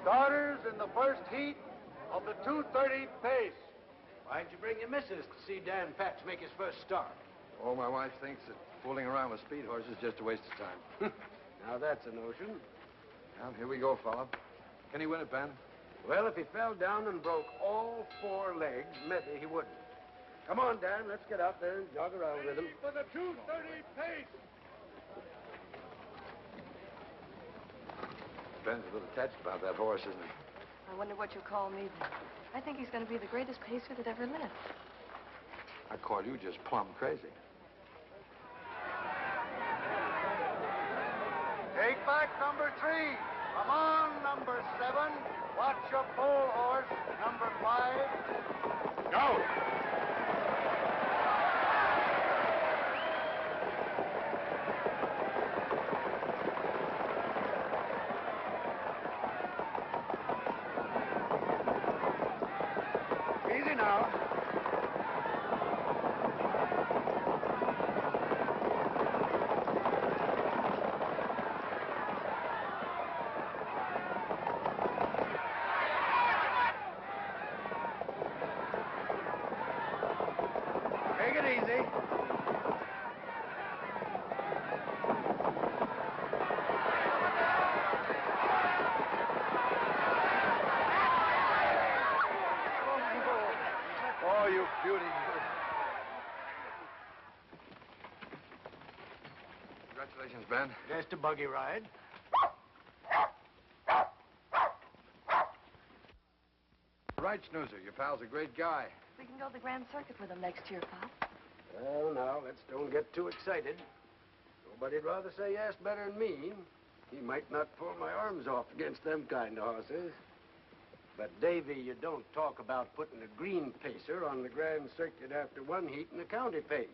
Starters in the first heat of the 2:30 pace. Why'd you bring your missus to see Dan Patch make his first start? Oh, my wife thinks that fooling around with speed horses is just a waste of time. Now that's a notion. Well, here we go, fella. Can he win it, Ben? Well, if he fell down and broke all 4 legs, maybe he wouldn't. Come on, Dan, let's get out there and jog around with him. For the 2:30 pace. Ben's a little touched about that horse, isn't he? I wonder what you'll call me then. I think he's going to be the greatest pacer that ever lived. I call you just plumb crazy. Take back number 3. Come on, number 7. Watch your pole horse, number 5. Go! now. Take it easy. Oh, you beauty. Congratulations, Ben. Just a buggy ride. Right, Snoozer. Your pal's a great guy. We can go to the Grand Circuit with him next year, Pop. Well, now, let's don't get too excited. Nobody'd rather say yes better than me. He might not pull my arms off against them kind of horses. But, Davy, you don't talk about putting a green pacer on the Grand Circuit after one heat in the county pace.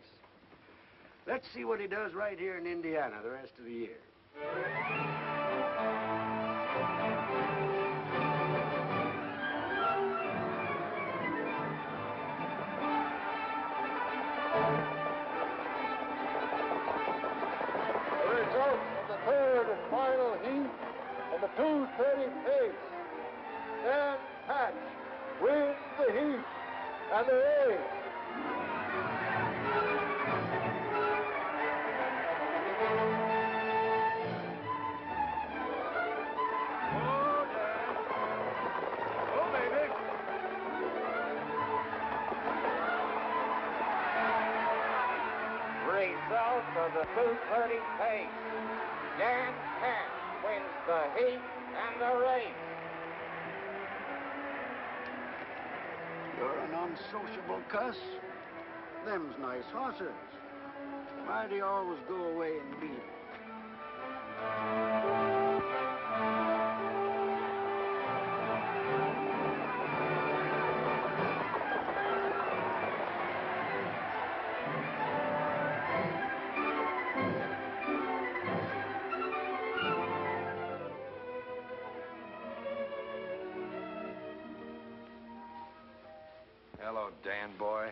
Let's see what he does right here in Indiana the rest of the year. The result of the third and final heat of the 2:30 pace. Dan Patch wins the heat and the race. Oh, baby. Result of the 2:30 pace. Dan Patch wins the heat and the race. You're an unsociable cuss. Them's nice horses. Why do you always go away and leave 'em? Hello, Dan boy.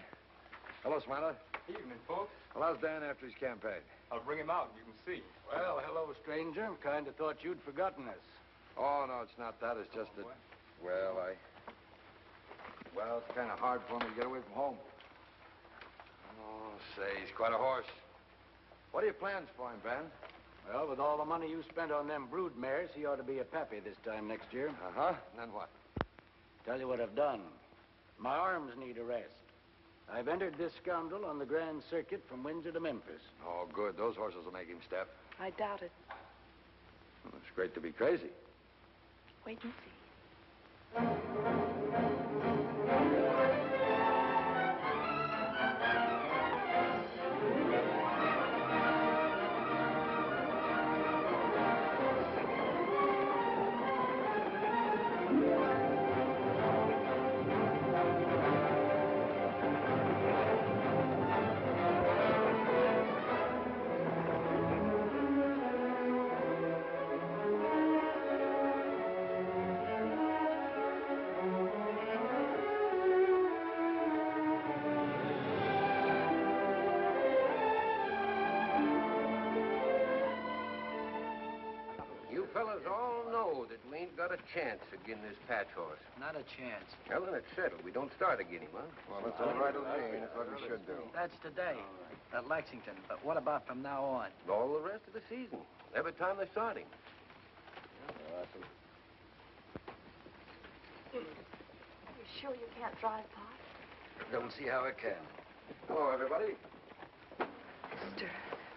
Hello, Smiler. Evening, folks. Well, how's Dan after his campaign? I'll bring him out and you can see. Well, hello, stranger. Kind of thought you'd forgotten us. Oh, no, it's not that. It's just that, well, it's kind of hard for me to get away from home. Oh, say, he's quite a horse. What are your plans for him, Ben? Well, with all the money you spent on them brood mares, he ought to be a pappy this time next year. Uh-huh. And then what? Tell you what I've done. My arms need a rest. I've entered this scoundrel on the Grand Circuit from Windsor to Memphis. Oh, good. Those horses will make him step. I doubt it. Well, it's great to be crazy. Wait and see. You fellas all know that we ain't got a chance again this Patch horse. Not a chance. Well, then it's settled. We don't start again him, huh? Well, that's all right with me. That's what we should do. That's today at Lexington. But what about from now on? All the rest of the season. Every time they start him. Awesome. You sure you can't drive, Pop? Don't see how I can. Hello, everybody. Mister,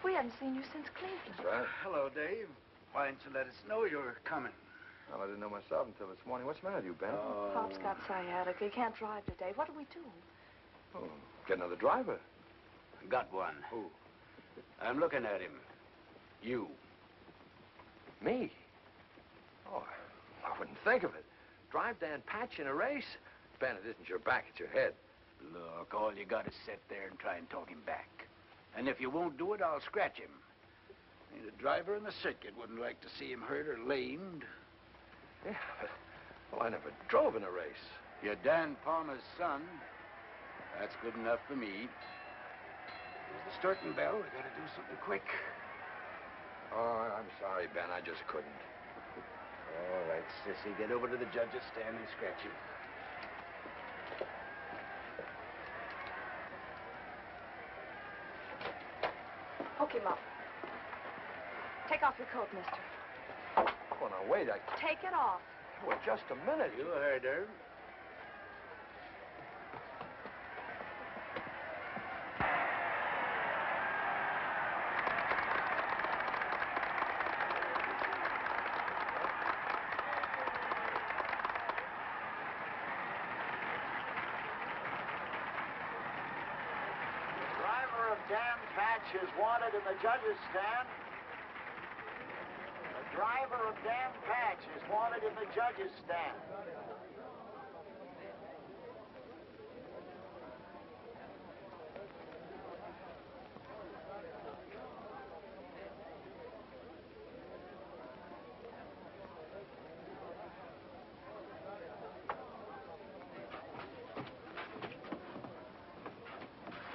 we haven't seen you since Cleveland. That's right. Hello, Dave. Why didn't you let us know you were coming? Well, I didn't know myself until this morning. What's the matter with you, Ben? Pop's got sciatica. He can't drive today. What do we do? Oh, get another driver. Got one. Who? I'm looking at him. You. Me? Oh, I wouldn't think of it. Drive Dan Patch in a race? Ben, it isn't your back, it's your head. Look, all you got is sit there and try and talk him back. And if you won't do it, I'll scratch him. Ain't a driver in the circuit wouldn't like to see him hurt or lamed. Yeah, but, well, I never drove in a race. You're Dan Palmer's son. That's good enough for me. Here's the starting bell. I gotta do something quick. Oh, I'm sorry, Ben. I just couldn't. All right, Sissy, get over to the judge's stand and scratch him. Hook him up. Take off your coat, mister. Oh, now, wait. Take it off. Well, just a minute. You heard her. Driver of Dan Patch is wanted in the judge's stand. The driver of Dan Patch is wanted in the judge's stand.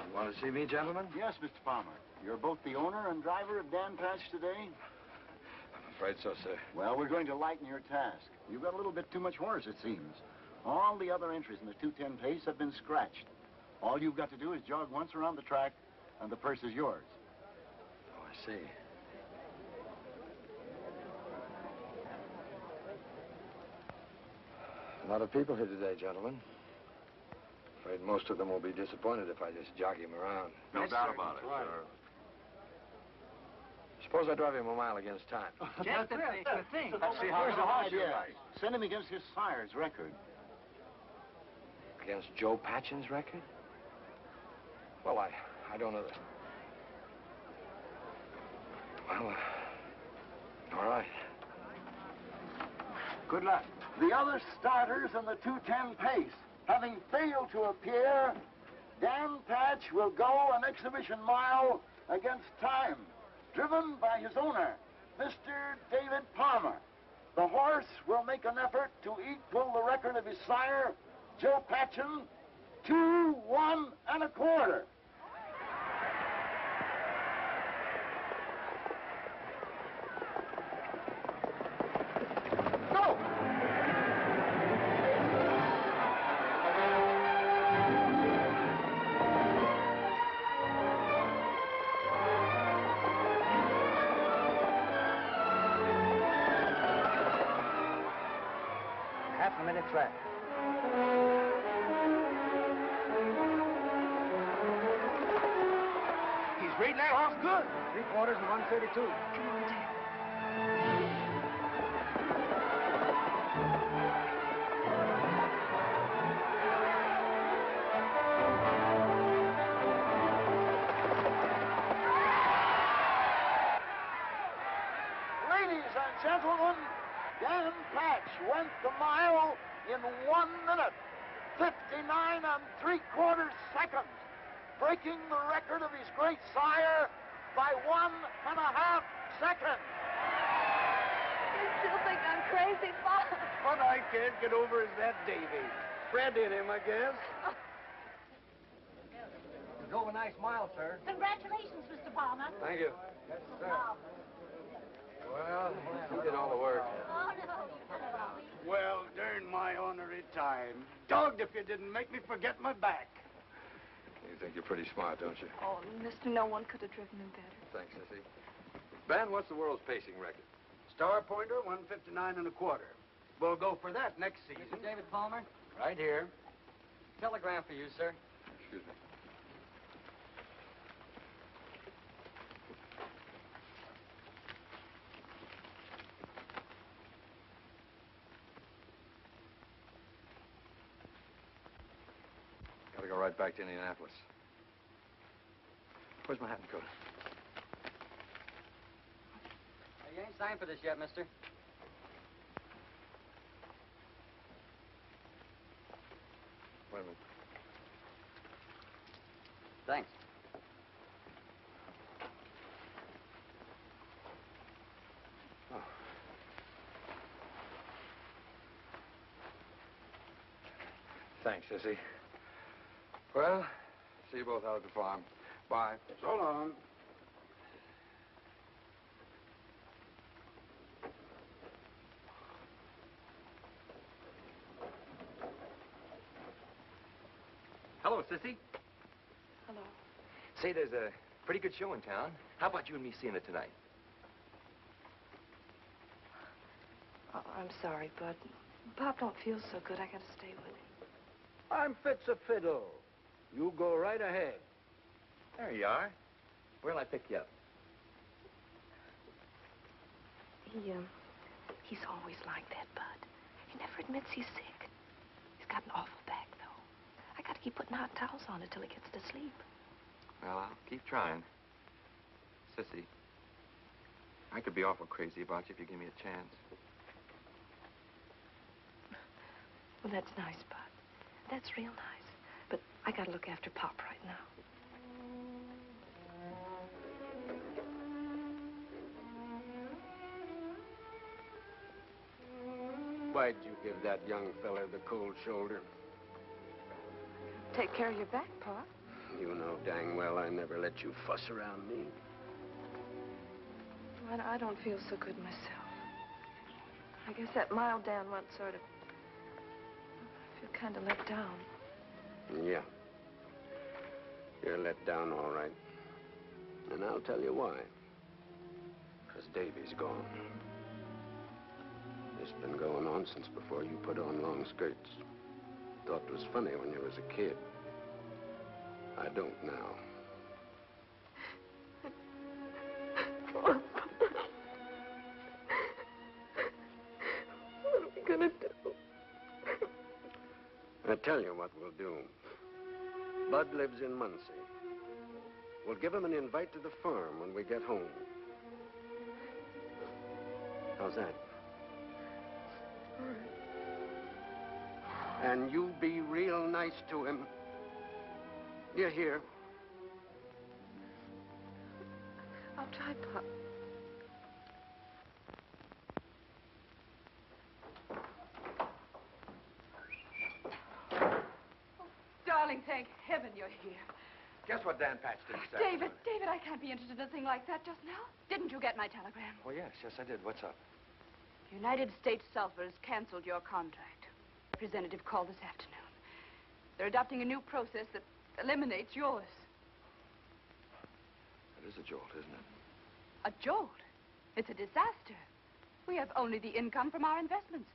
You want to see me, gentlemen? Yes, Mr. Palmer. You're both the owner and driver of Dan Patch today? I'm afraid so, sir. Well, we're going to lighten your task. You've got a little bit too much horse, it seems. All the other entries in the 210 pace have been scratched. All you've got to do is jog once around the track, and the purse is yours. Oh, I see. A lot of people here today, gentlemen. Afraid most of them will be disappointed if I just jog him around. No doubt about it, sir. Suppose I drive him a mile against time. Just the thing. Let's see how the horse you like. Send him against his sire's record. Against Joe Patchen's record? Well, I don't know that. Well, all right. Good luck. The other starters in the 210 pace, having failed to appear, Dan Patch will go an exhibition mile against time, driven by his owner, Mr. David Palmer. The horse will make an effort to equal the record of his sire, Joe Patchen, 2, 1 1/4. Half a minute flat. He's reading that horse good. 3/4 and 132. Come on, Dan. Ladies and gentlemen, Dan Patch went the mile in 1 minute, 59 3/4 seconds, breaking the record of his great sire by 1.5 seconds. You still think I'm crazy, Bob? What I can't get over is that Davy. Fred in him, I guess. You drove a nice mile, sir. Congratulations, Mr. Palmer. Thank you. Yes, sir. Well, you did all the work. Oh, no, you did it all. Well, darn my honorary time. Dogged if you didn't make me forget my back. You think you're pretty smart, don't you? Oh, mister, no one could have driven him better. Thanks, Sissy. Ben, what's the world's pacing record? Star Pointer, 159 1/4. We'll go for that next season. Mr. David Palmer? Right here. Telegram for you, sir. Excuse me. Gotta go right back to Indianapolis. Where's my hat and coat? You ain't signed for this yet, mister. Wait a minute. Thanks. Oh. Thanks, Sissy. Well, see you both out at the farm. Bye. So long. Hello, Sissy. Hello. Say, there's a pretty good show in town. How about you and me seeing it tonight? Oh, I'm sorry, Bud. Pop don't feel so good. I gotta stay with him. I'm fit's a fiddle. You go right ahead. There you are. Where'll I pick you up? He's always like that, Bud. He never admits he's sick. He's got an awful back, though. I gotta keep putting hot towels on it till he gets to sleep. Well, I'll keep trying. Sissy, I could be awful crazy about you if you give me a chance. Well, that's nice, Bud. That's real nice. But I gotta look after Pop right now. Why'd you give that young fella the cold shoulder? Take care of your back, Pop. You know dang well I never let you fuss around me. Well, I don't feel so good myself. I guess that mild down once sort of... I feel kind of let down. Yeah. You're let down, all right. And I'll tell you why. Because Davy's gone. It's been going on since before you put on long skirts. Thought it was funny when you was a kid. I don't now. What are we gonna do? I tell you what we'll do. Bud lives in Muncie. We'll give him an invite to the farm when we get home. How's that? All right. And you be real nice to him. You hear? I'll try, Pop. Darling, thank heaven you're here. Guess what Dan Patch did this David, I can't be interested in a thing like that just now. Didn't you get my telegram? Oh, yes, I did. What's up? United States Sulphur has canceled your contract. Representative called this afternoon. They're adopting a new process that eliminates yours. It is a jolt, isn't it? A jolt? It's a disaster. We have only the income from our investments.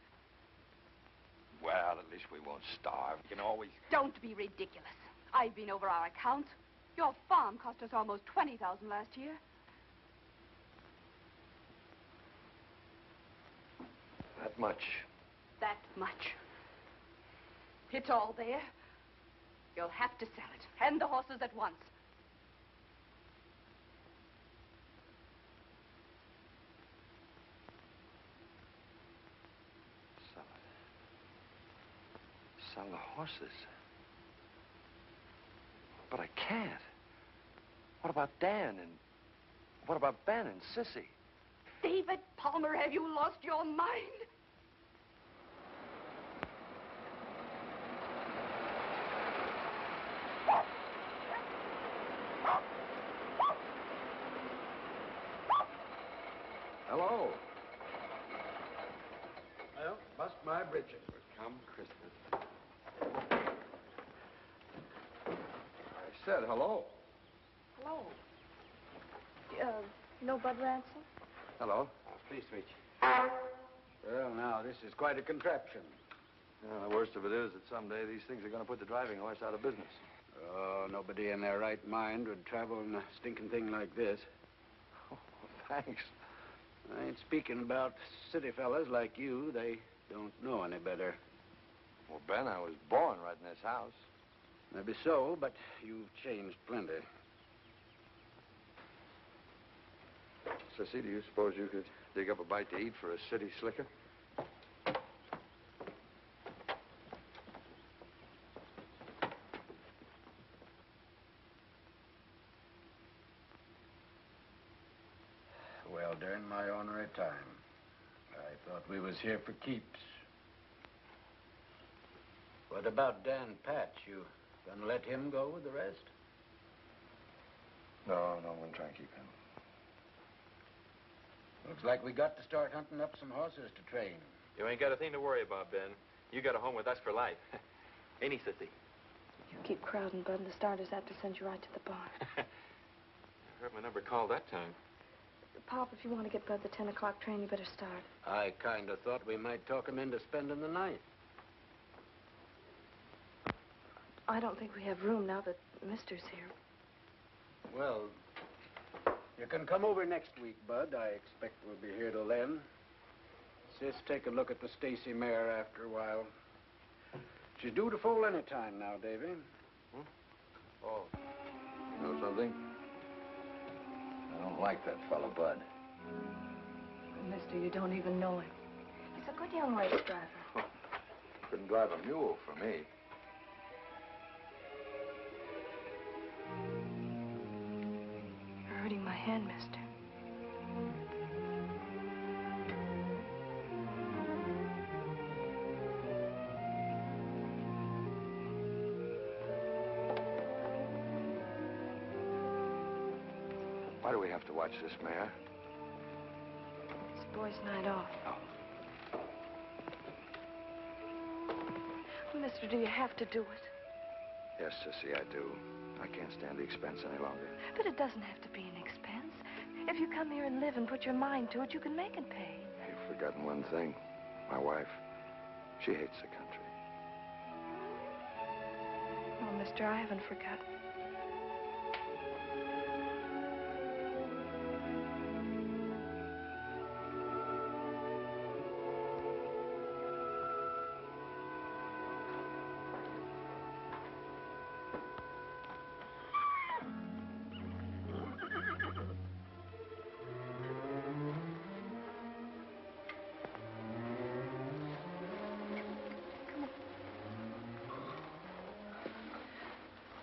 Well, at least we won't starve. We can always... Don't be ridiculous. I've been over our accounts. Your farm cost us almost $20,000 last year. That much. That much. It's all there. You'll have to sell it. And the horses at once. Sell it. Sell the horses. But I can't. What about Dan and... What about Ben and Sissy? David Palmer, have you lost your mind? Hello. Well, bust my britches. Come, Christmas. I said hello. Hello. You know Bud Ransom? Hello. Pleased to meet you. Well, now, this is quite a contraption. Yeah, the worst of it is that someday these things are going to put the driving horse out of business. Oh, nobody in their right mind would travel in a stinking thing like this. Oh, thanks. I ain't speaking about city fellas like you. They don't know any better. Well, Ben, I was born right in this house. Maybe so, but you've changed plenty. Sissy, do you suppose you could dig up a bite to eat for a city slicker? Well, during my ornery time, I thought we was here for keeps. What about Dan Patch? You Gonna let him go with the rest? No, I'm gonna try and keep him. Looks like we got to start hunting up some horses to train. You ain't got a thing to worry about, Ben. You got a home with us for life. Ain't he, Sissy? You keep crowding, Bud, and the starters have to send you right to the barn. I heard my number called that time. Pop, if you want to get Bud the 10 o'clock train, you better start. I kind of thought we might talk him into spending the night. I don't think we have room now that Mister's here. Well, you can come over next week, Bud. I expect we'll be here till then. Sis, take a look at the Stacy mare after a while. She's due to foal any time now, Davy. Oh, you know something? I don't like that fellow, Bud. Mister, you don't even know him. He's a good young race driver. Couldn't drive a mule for me. You're hurting my hand, Mister. Why do we have to watch this mare? It's the boys' night off. Mister, do you have to do it? Yes, Sissy, I do. I can't stand the expense any longer. But it doesn't have to be an expense. If you come here and live and put your mind to it, you can make it pay. You've forgotten one thing. My wife. She hates the country. Oh, mister, I haven't forgotten.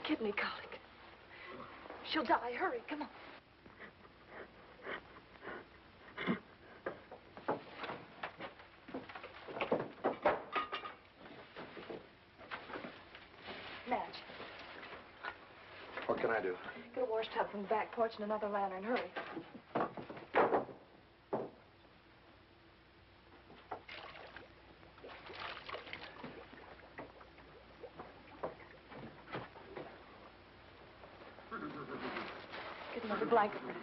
Kidney colic. She'll die. Hurry, come on. Madge. What can I do? Get a wash tub from the back porch and another lantern. Hurry. Get another blanket ready.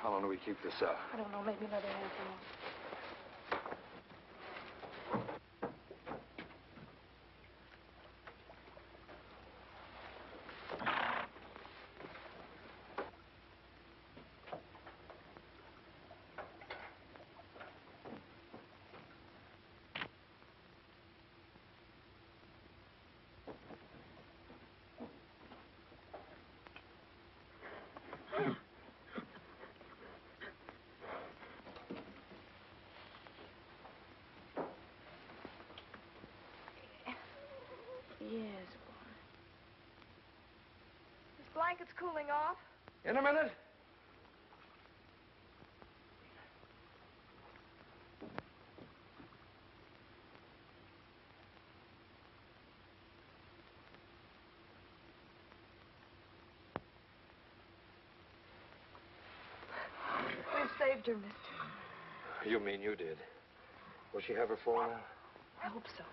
How long do we keep this up? I don't know, maybe another half hour. Yes, boy. This blanket's cooling off. In a minute. We've saved her, mister. You mean you did? Will she have her fall now? I hope so.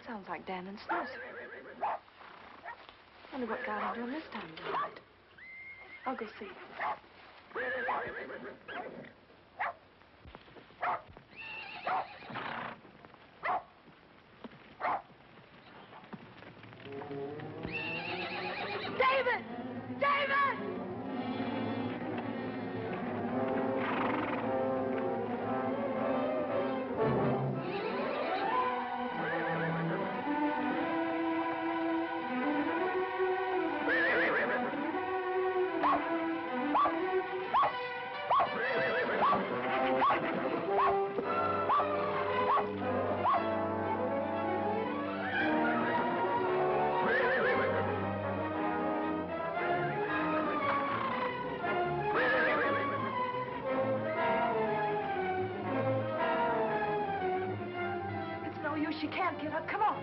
Sounds like Dan and Snooze. Wonder what got into him this time of night. I'll go see. David! David! She can't get up. Come on.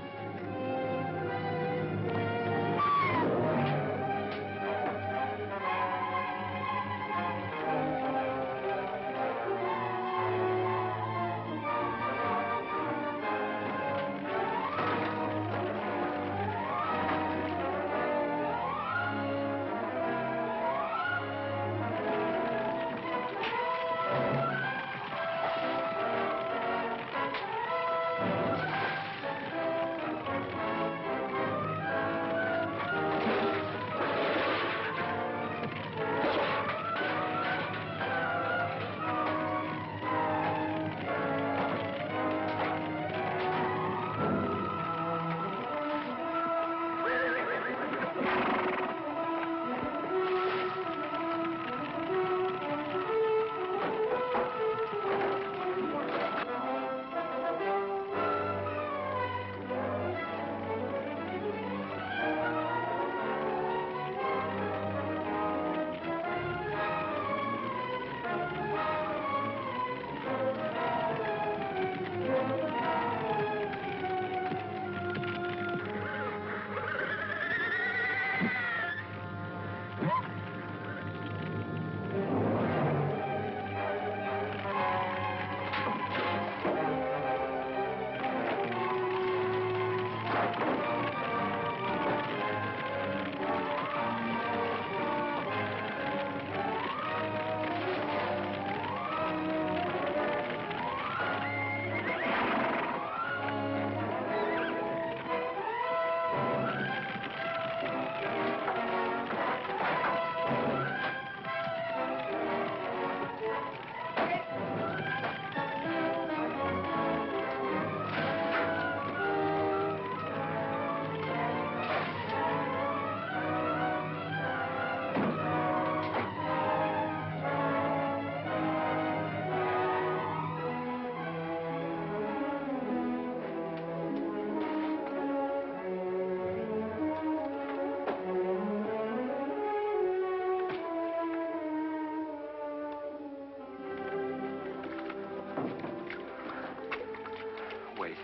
Wait.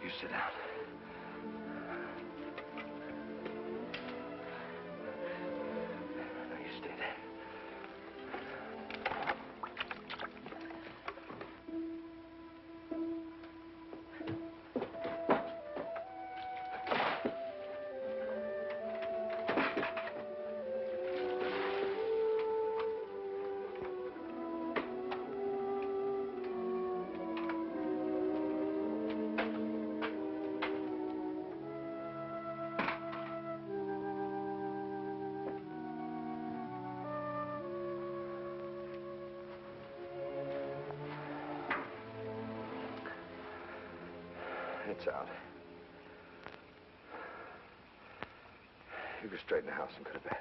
You sit down. Now you stay there. It's out. You go straight in the house and go to bed.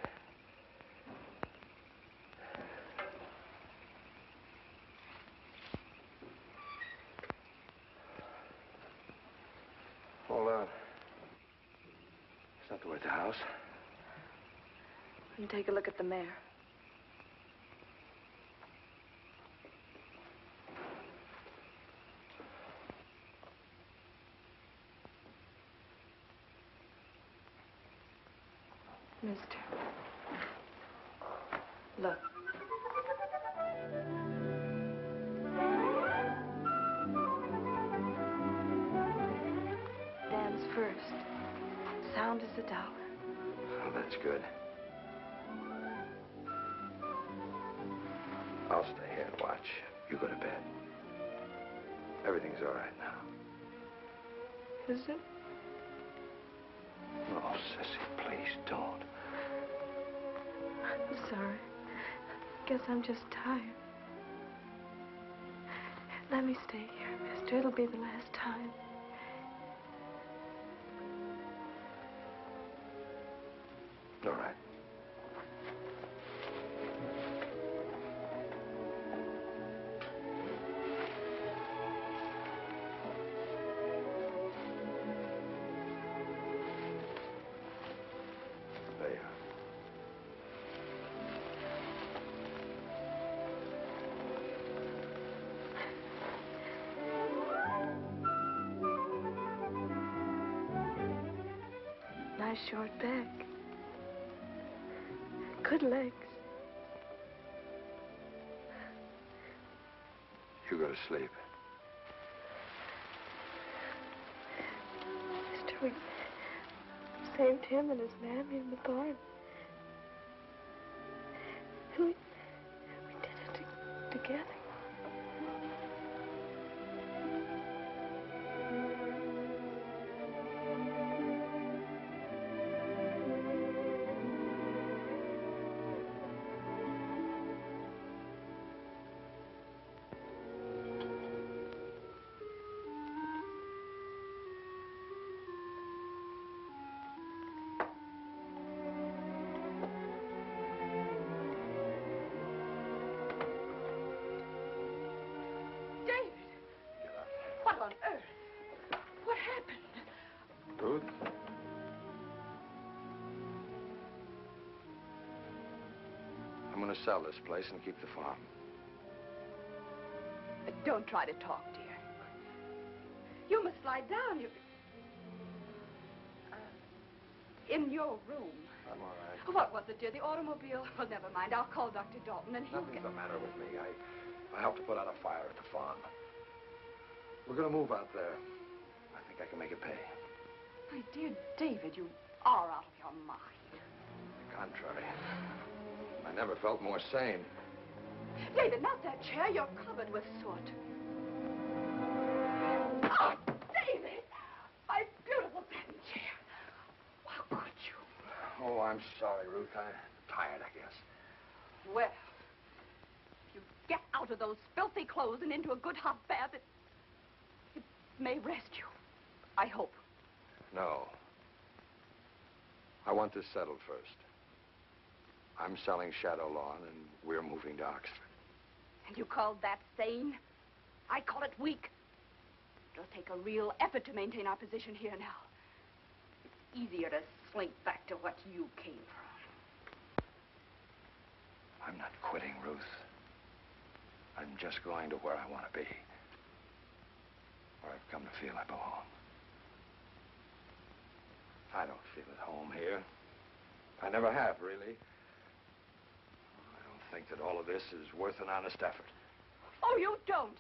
Hold on. It's not the way at the house. And take a look at the mare. Mister. Look. Dan's first. Sound as a dollar. Oh, that's good. I'll stay here and watch. You go to bed. Everything's all right now. Is it? Oh, Sissy, please don't. I'm sorry. Guess I'm just tired. Let me stay here, mister. It'll be the last time. All right. There you are. short back. Good legs. You go to sleep. Mister, we saved him and his mammy in the barn. And we did it together. What on earth? What happened? Ruth? I'm going to sell this place and keep the farm. Don't try to talk, dear. You must lie down. In your room. I'm all right. What was it, dear? The automobile? Well, never mind. I'll call Dr. Dalton and he'll Nothing's get... the matter with me. I helped to put out a fire at the farm. We're going to move out there. I think I can make it pay. My dear David, you are out of your mind. On the contrary. I never felt more sane. David, not that chair. You're covered with soot. Oh, David! My beautiful satin chair. How could you? Oh, I'm sorry, Ruth. I'm tired, I guess. Well, if you get out of those filthy clothes and into a good hot bath, it may rest you. I hope. No. I want this settled first. I'm selling Shadow Lawn, and we're moving to Oxford. And you call that sane? I call it weak. It'll take a real effort to maintain our position here now. It's easier to slink back to what you came from. I'm not quitting, Ruth. I'm just going to where I want to be. Where I've come to feel I belong. I don't feel at home here. I never have, really. I don't think that all of this is worth an honest effort. Oh, you don't?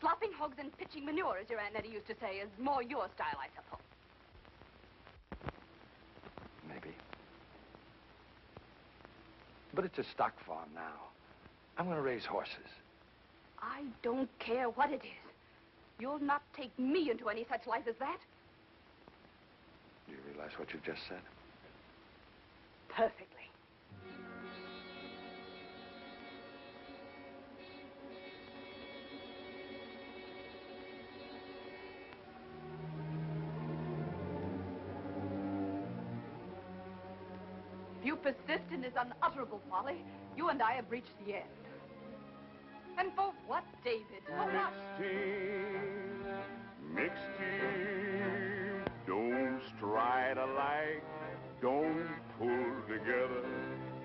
Slopping hogs and pitching manure, as your Aunt Nettie used to say, is more your style, I suppose. Maybe. But it's a stock farm now. I'm going to raise horses. I don't care what it is. You'll not take me into any such life as that. Do you realize what you've just said? Perfectly. If you persist in this unutterable folly, you and I have reached the end. And for what, David? For what? Mixed team, don't stride alike, don't pull together,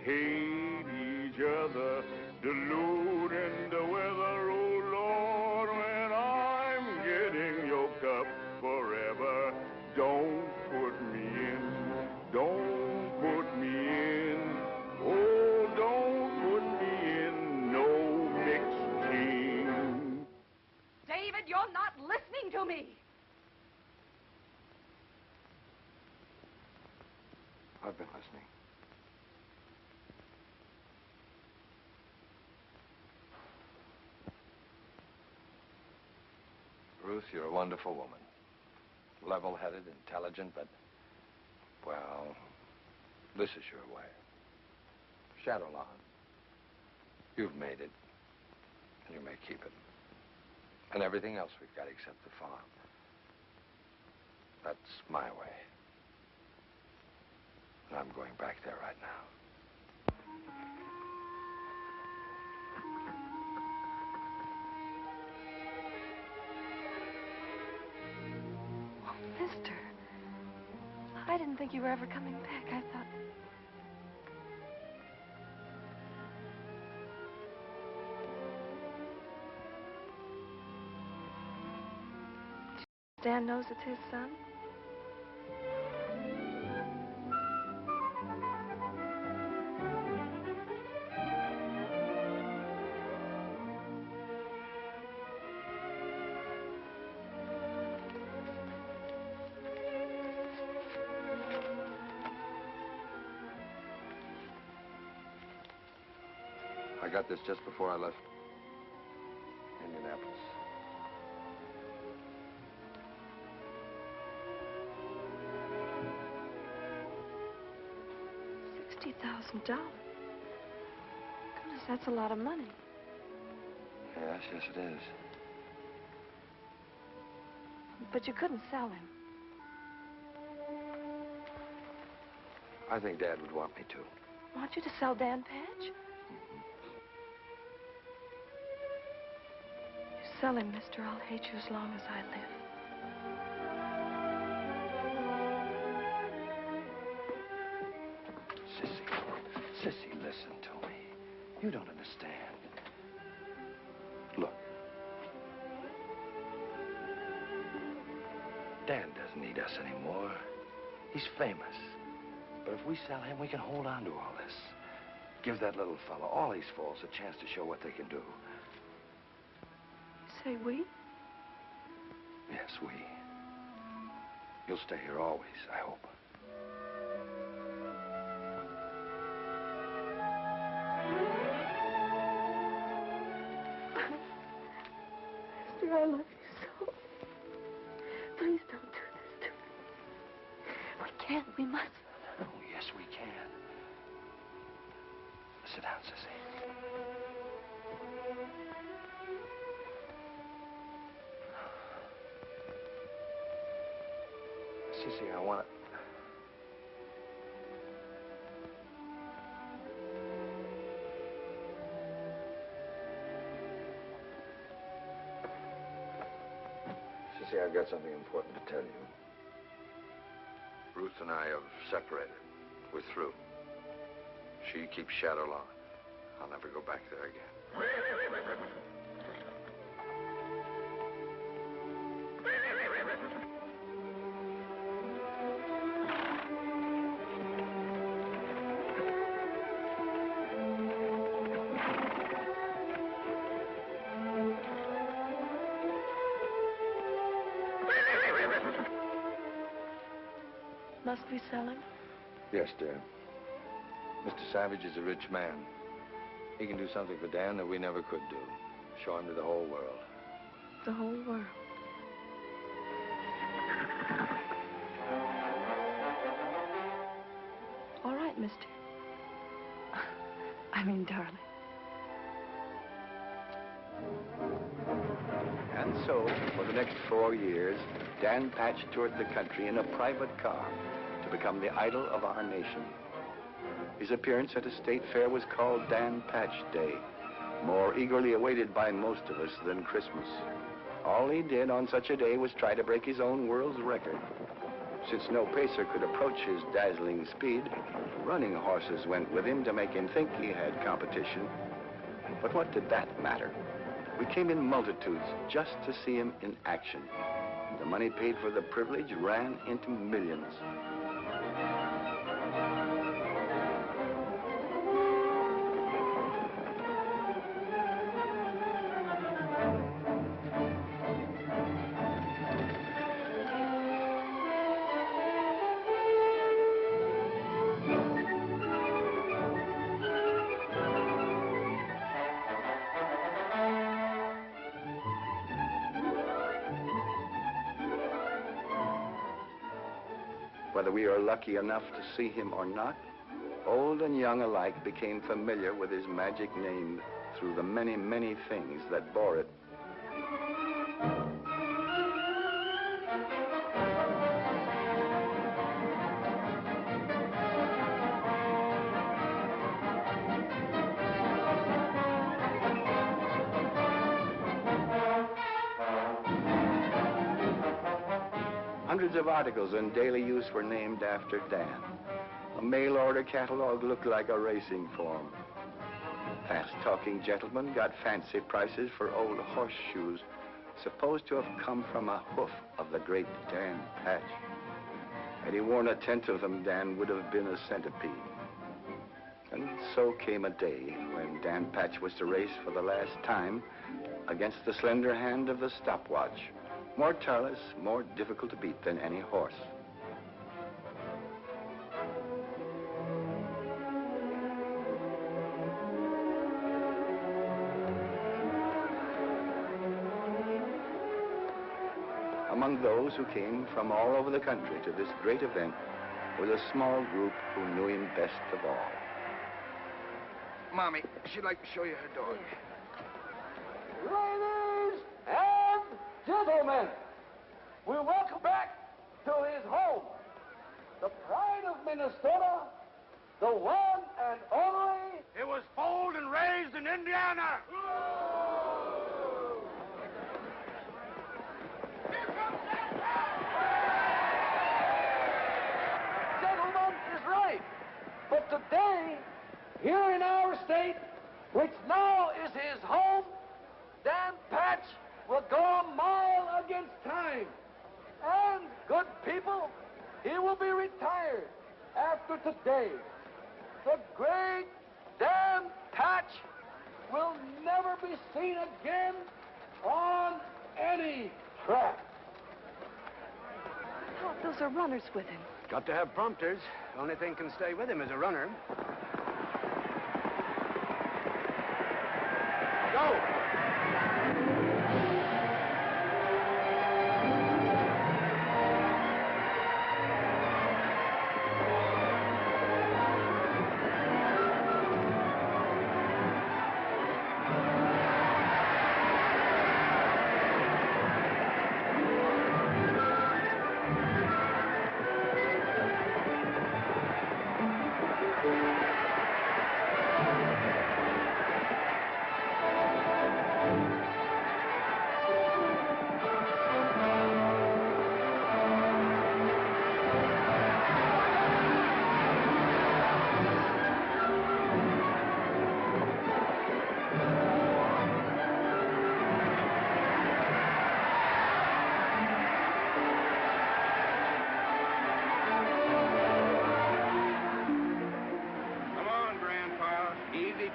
hate each other, deluding the weather. Oh Lord, when I'm getting yoked up forever, don't put me in, don't put me in, oh, don't put me in no mixed team. David, you're not listening to me. I've been listening. Ruth, you're a wonderful woman. Level-headed, intelligent, but, well, this is your way. Shadow Lawn. You've made it, and you may keep it. And everything else we've got except the farm. That's my way. And I'm going back there right now. Oh, mister. I didn't think you were ever coming back. I thought... Dan knows it's his son? I got this just before I left Indianapolis. $60,000. Goodness, that's a lot of money. Yes, yes, it is. But you couldn't sell him. I think Dad would want me to. Want you to sell Dan Patch? You sell him, mister, I'll hate you as long as I live. Sissy, listen to me. You don't understand. Look. Dan doesn't need us anymore. He's famous. But if we sell him, we can hold on to all this. Give that little fella, all these fools, a chance to show what they can do. Say we? Yes, we. You'll stay here always, I hope. Mister, I love you so. Please don't do this to me. We can't. We must. Oh, yes, we can. Sit down, Sissy. Sissy, I want to... Sissy, I've got something important to tell you. Ruth and I have separated. We're through. She keeps Shadow Lawn. I'll never go back there again. Must we sell him? Yes, dear. Mr. Savage is a rich man. He can do something for Dan that we never could do. Show him to the whole world. The whole world. All right, mister. I mean, darling. And so, for the next 4 years, Dan Patch toured the country in a private car to become the idol of our nation. His appearance at a state fair was called Dan Patch Day, more eagerly awaited by most of us than Christmas. All he did on such a day was try to break his own world's record. Since no pacer could approach his dazzling speed, running horses went with him to make him think he had competition. But what did that matter? We came in multitudes just to see him in action. The money paid for the privilege ran into millions. Whether we are lucky enough to see him or not, old and young alike became familiar with his magic name through the many, many things that bore it. Hundreds of articles in daily use were named after Dan. A mail-order catalog looked like a racing form. Fast-talking gentlemen got fancy prices for old horseshoes, supposed to have come from a hoof of the great Dan Patch. Had he worn a tenth of them, Dan would have been a centipede. And so came a day when Dan Patch was to race for the last time against the slender hand of the stopwatch. More tireless, more difficult to beat than any horse. among those who came from all over the country to this great event was a small group who knew him best of all. Mommy, she'd like to show you her dog. Ladies and gentlemen, we welcome back to his home, the pride of Minnesota, the one and only. It was foaled and raised in Indiana. Gentleman is right. But today, here in our state, which now is his home, Dan Patch will go a mile against time. And, good people, he will be retired after today. The great Dan Patch will never be seen again on any track. Pop, those are runners with him. Got to have prompters. The only thing can stay with him is a runner. Go!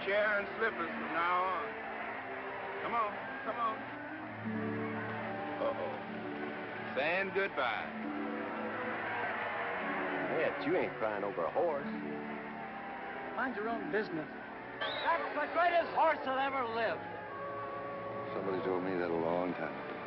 Chair and slippers from now on. Come on, come on. Uh-oh. Saying goodbye. Yeah, you ain't crying over a horse. Mind your own business. That's the greatest horse that ever lived. Somebody told me that a long time ago.